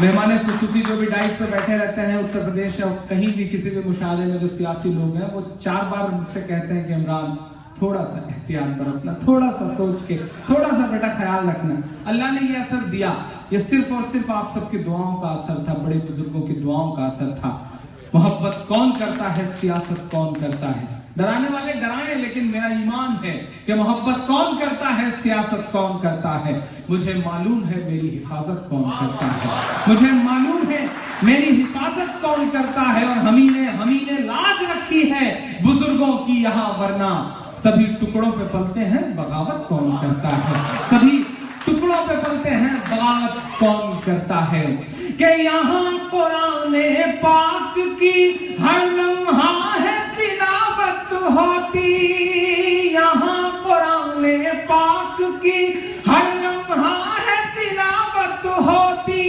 मेहमान खुसूसी जो भी डाइस पे बैठे रहते हैं उत्तर प्रदेश या कहीं भी किसी भी मुशाहरे में जो सियासी लोग हैं, वो 4 बार मुझसे कहते हैं कि इमरान थोड़ा सा एहतियात बरतना, थोड़ा सा सोच के, थोड़ा सा बेटा ख्याल रखना। अल्लाह ने ये असर दिया, ये सिर्फ और सिर्फ आप सबकी दुआओं का असर था, बड़े बुजुर्गों की दुआओं का असर था। मोहब्बत कौन करता है, सियासत कौन करता है। डराने वाले डराएं, लेकिन मेरा ईमान है कि मोहब्बत कौन करता है, सियासत कौन करता है। मुझे मालूम है मेरी हिफाजत कौन करता है, मुझे मालूम है मेरी हिफाजत कौन करता है। और हमीने लाज रखी है बुजुर्गों की यहाँ, वरना सभी टुकड़ों पे पलते हैं, बगावत कौन करता है। सभी टुकड़ों पे पलते हैं, बगावत कौन करता है। कि यहाँ कुराने पाक की हर लम्हा है तिलावत होती, यहाँ कुराने पाक की हर लम्हा है तिलावत होती।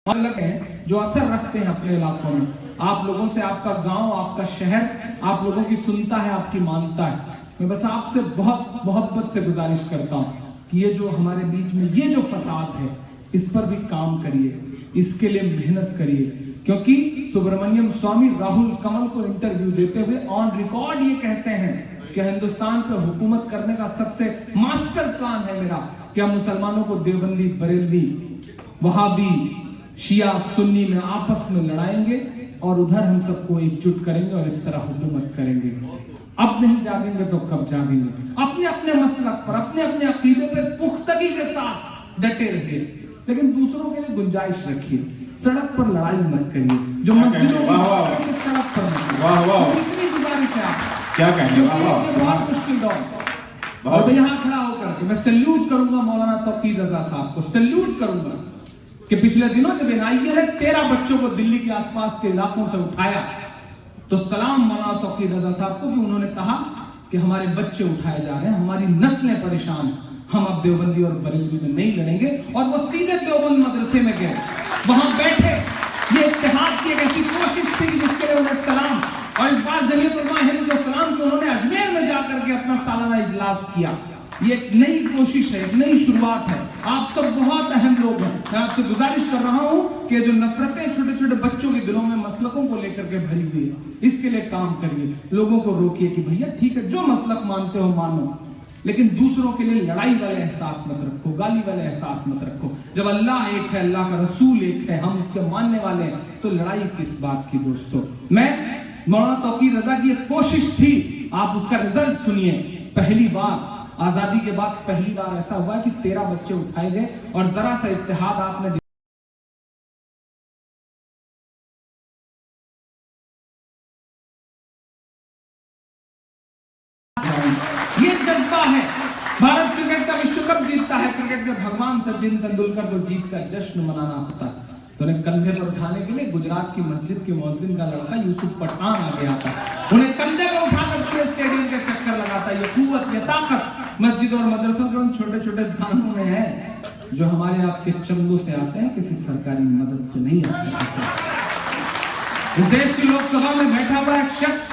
हैं जो असर रखते हैं अपने इलाकों में, आप लोगों से आपका गांव, आपका शहर आप लोगों की सुनता है, आपकी मानता है। मैं बस आपसे बहुत मोहब्बत से गुजारिश करता हूं कि ये जो हमारे बीच में ये जो फसाद है, इस पर भी काम करिए, इसके लिए मेहनत करिए। क्योंकि सुब्रमण्यम स्वामी राहुल कमल को इंटरव्यू देते हुए ऑन रिकॉर्ड ये कहते हैं कि हिंदुस्तान पर हुकूमत करने का सबसे मास्टर प्लान है मेरा कि हम मुसलमानों को देवबंदी, बरेलवी, वहाबी, शिया, सुन्नी में आपस में लड़ाएंगे और उधर हम सबको एकजुट करेंगे और इस तरह हुकूमत करेंगे। अब नहीं जागेंगे तो कब जागेंगे। अपने अपने मसलक पर, अपने अपने अकीदे पे पुख्तगी के साथ डटे रहिए, लेकिन दूसरों के लिए गुंजाइश रखिए। सड़क पर लड़ाई मत करिए, जो मस्जिदों की सड़क पर मत। वाह वाह, इतनी गुजारिश है आप क्या कहेंगे। बहुत मुश्किल दौर, और यहाँ खड़ा होकर के मैं सैल्यूट करूंगा मौलाना तौकीर रजा साहब को, सैल्यूट करूंगा कि पिछले दिनों जब एनआईए ने 13 बच्चों को दिल्ली के आसपास के इलाकों से उठाया, तो सलाम मौलाना तौकीर रजा साहब को भी उन्होंने कहा कि हमारे बच्चे उठाए जा रहे हैं, हमारी नस्लें परेशान, हम अब देवबंदी और बरेलवी में नहीं लड़ेंगे। और वो सीधे देवबंद मदरसे में गए, वहां बैठे। ये इत्तेहाद की एक ऐसी कोशिश थी जिसके लिए उन्हें सलाम, और इस बार जमीयत उलमा हिंद सलाम के उन्होंने अजमेर में जाकर के अपना सालाना इजलास किया। ये एक नई कोशिश है, एक नई शुरुआत है। आप सब बहुत अहम लोग हैं, मैं आपसे गुजारिश कर रहा हूं कि जो नफरतें छोटे छोटे बच्चों के दिलों में मसलकों को लेकर के भरी हुई है, इसके लिए काम करिए। लोगों को रोकिए कि भैया ठीक है, जो मसलक मानते हो मानो, लेकिन दूसरों के लिए लड़ाई वाले एहसास मत रखो, गाली वाले एहसास मत रखो। जब अल्लाह एक है, अल्लाह का रसूल एक है, हम उसके मानने वाले हैं, तो लड़ाई किस बात की दोस्तों। मैं मौलाना तौकीर रजा की एक कोशिश थी, आप उसका रिजल्ट सुनिए। पहली बार आजादी के बाद पहली बार ऐसा हुआ कि 13 बच्चे उठाए गए, और जरा सा इत्तेहाद आपने ये जज्बा है। भारत क्रिकेट का विश्व कप जीतता है, क्रिकेट के भगवान सचिन तेंदुलकर को जीत का जश्न मनाना होता है, तो उन्हें कंधे पर उठाने के लिए गुजरात की मस्जिद के मुअज्जिन का लड़का यूसुफ पठान आ गया था। उन्हें कंधे पर उठाकर पूरे स्टेडियम के चक्कर लगाता। ये कुव्वत, ये ताकत मस्जिद और मदरसों के उन छोटे छोटे दानों में है जो हमारे आपके चंगों से आते हैं, किसी सरकारी मदद से नहीं आते। इस देश की लोकसभा में बैठा हुआ एक शख्स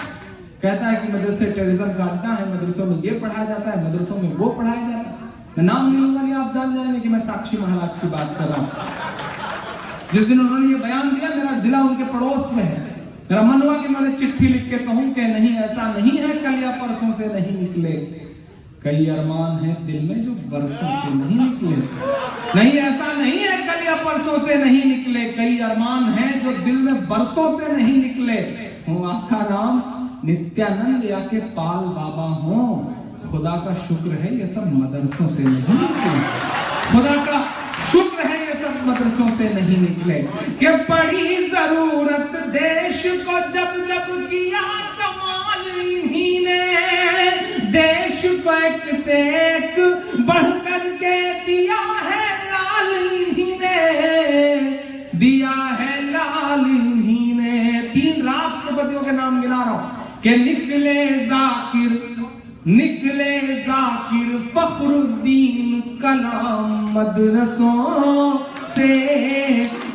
कहता है कि मदरसे टेररिज्म का अड्डा है, मदरसों में ये पढ़ाया जाता है, मदरसों में वो पढ़ाया जाता है। मैं नाम नहीं लूंगा, नहीं आप जान जाएंगे कि मैं साक्षी महाराज की बात कर रहा हूँ। जिस दिन उन्होंने ये बयान दिया, मेरा जिला उनके पड़ोस में है, मेरा मन हुआ कि मैं चिट्ठी लिख के कहूं कि नहीं, ऐसा नहीं है, कल या परसों से नहीं निकले। कई अरमान हैं दिल में जो बरसों से नहीं निकले। नहीं, ऐसा नहीं है कल या परसों से नहीं निकले, कई अरमान हैं जो दिल में बरसों से नहीं निकले। हूँ आसाराम, नित्यानंद या के पाल बाबा हो, खुदा का शुक्र है ये सब मदरसों से नहीं निकले। खुदा का शुक्र है ये सब मदरसों से नहीं निकले। कि बड़ी जरूरत देश को जब जब किया कमाल इन्हीं ने, देश को एक से एक बढ़ करके दिया है लाल इन्हीं ने, दिया है लाल इन्हीं ने। 3 राष्ट्रपतियों के नाम गिना रहा हूं कि निकले जाकिर फखरुद्दीन कलाम मदरसों से,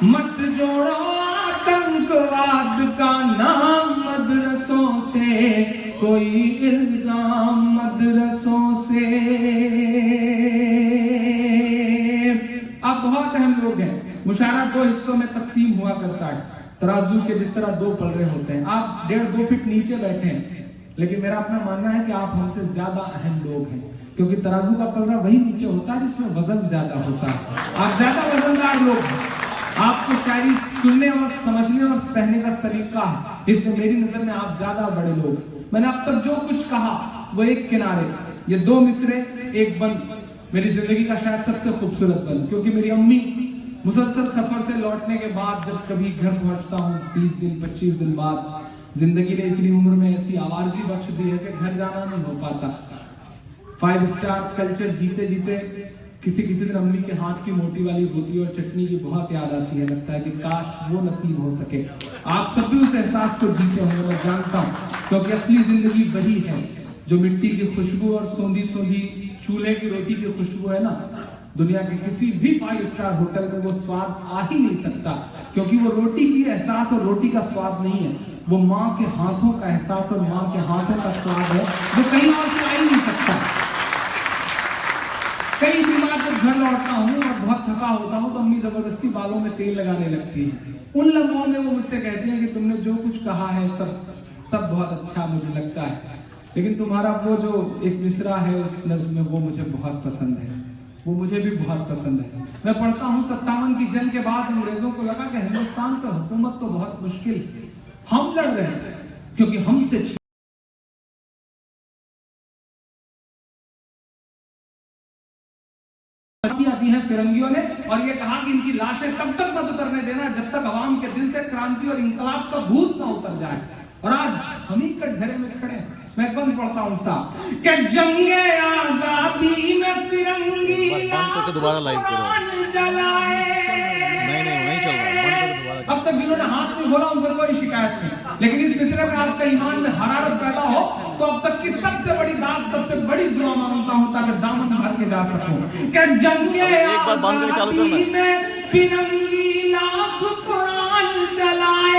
मत जोड़ो आतंकवाद का नाम मदरसों से, कोई इल्जाम मदरसों से। अब बहुत अहम लोग हैं। मुशायरा 2 हिस्सों में तकसीम हुआ करता है, तराजू के जिस तरह 2 पलड़े होते हैं। आप 1.5-2 फीट नीचे बैठे हैं, लेकिन मेरा अपना मानना है कि आप हमसे ज्यादा अहम लोग हैं, क्योंकि तराजू का पलड़ा वही नीचे होता है जिसमें वजन ज्यादा होता है। आप ज्यादा वजनदार लोग हैं, आपको शायरी सुनने और समझने और सहने का सलीका है, इसलिए मेरी नजर में आप ज्यादा बड़े लोग। मैंने अब तक जो कुछ कहा वो एक किनारे, ये 2 मिसरे एक बंद, मेरी जिंदगी का शायद सबसे खूबसूरत बंद, क्योंकि मेरी अम्मी मुसलसल सफर से लौटने के बाद जब कभी घर पहुंचता हूँ 20 दिन 25 दिन बाद, जिंदगी ने इतनी उम्र में ऐसी आवारगी बख्श दी है कि घर जाना नहीं हो पाता। 5 स्टार कल्चर जीते जीते किसी दिन अम्मी के हाथ की मोटी वाली रोटी और चटनी की बहुत याद आती है। लगता है कि काश वो नसीब हो सके। आप सब भी उस एहसास को जीते होंगे, मैं जानता हूँ, क्योंकि असली जिंदगी वही है जो मिट्टी की खुशबू और सौंधी चूल्हे की रोटी की खुशबू है ना। दुनिया के किसी भी 5 स्टार होटल में वो स्वाद आ ही नहीं सकता, क्योंकि वो रोटी की एहसास और रोटी का स्वाद नहीं है, वो माँ के हाथों का एहसास और माँ के हाथों का स्वाद है, वो कहीं और से आ ही नहीं सकता। कई बीमार जब घर लौटता हूँ और बहुत थका होता हूँ तो अम्मी जबरदस्ती बालों में तेल लगाने लगती है। उन लम्हों में वो मुझसे कहती है कि तुमने जो कुछ कहा है सब बहुत अच्छा मुझे लगता है, लेकिन तुम्हारा वो जो एक मिसरा है उस नज़्म में वो मुझे बहुत पसंद है, वो मुझे भी बहुत पसंद है। मैं पढ़ता हूँ 57 की जंग के बाद अंग्रेजों को लगा कि हिंदुस्तान पर हुकूमत तो बहुत मुश्किल, हम लड़ रहे हैं क्योंकि हमसे आती है फिरंगियों ने, और ये कहा कि इनकी लाशें तब तक मत उतरने देना जब तक अवाम के दिल से क्रांति और इंकलाब का भूत ना उतर जाए। और आज हम ही कटघरे में खड़े हैं। मैं बंद पढ़ता हूँ साहब कि जंगे आजादी में फिरंगी दोबारा लाइव करो। जलाए। नहीं चल रहा, अब तक जिन्होंने हाथ में बोला उनसे कोई शिकायत नहीं, लेकिन इस मिसरे में आपका ईमान में हरारत पैदा हो तो अब तक की सबसे बड़ी दाद, सबसे बड़ी दुआ मांगता हूं ताकि दामन भर के जा सकूं कि जंगे आजादी में फिरंगी लाख कुरान जलाए।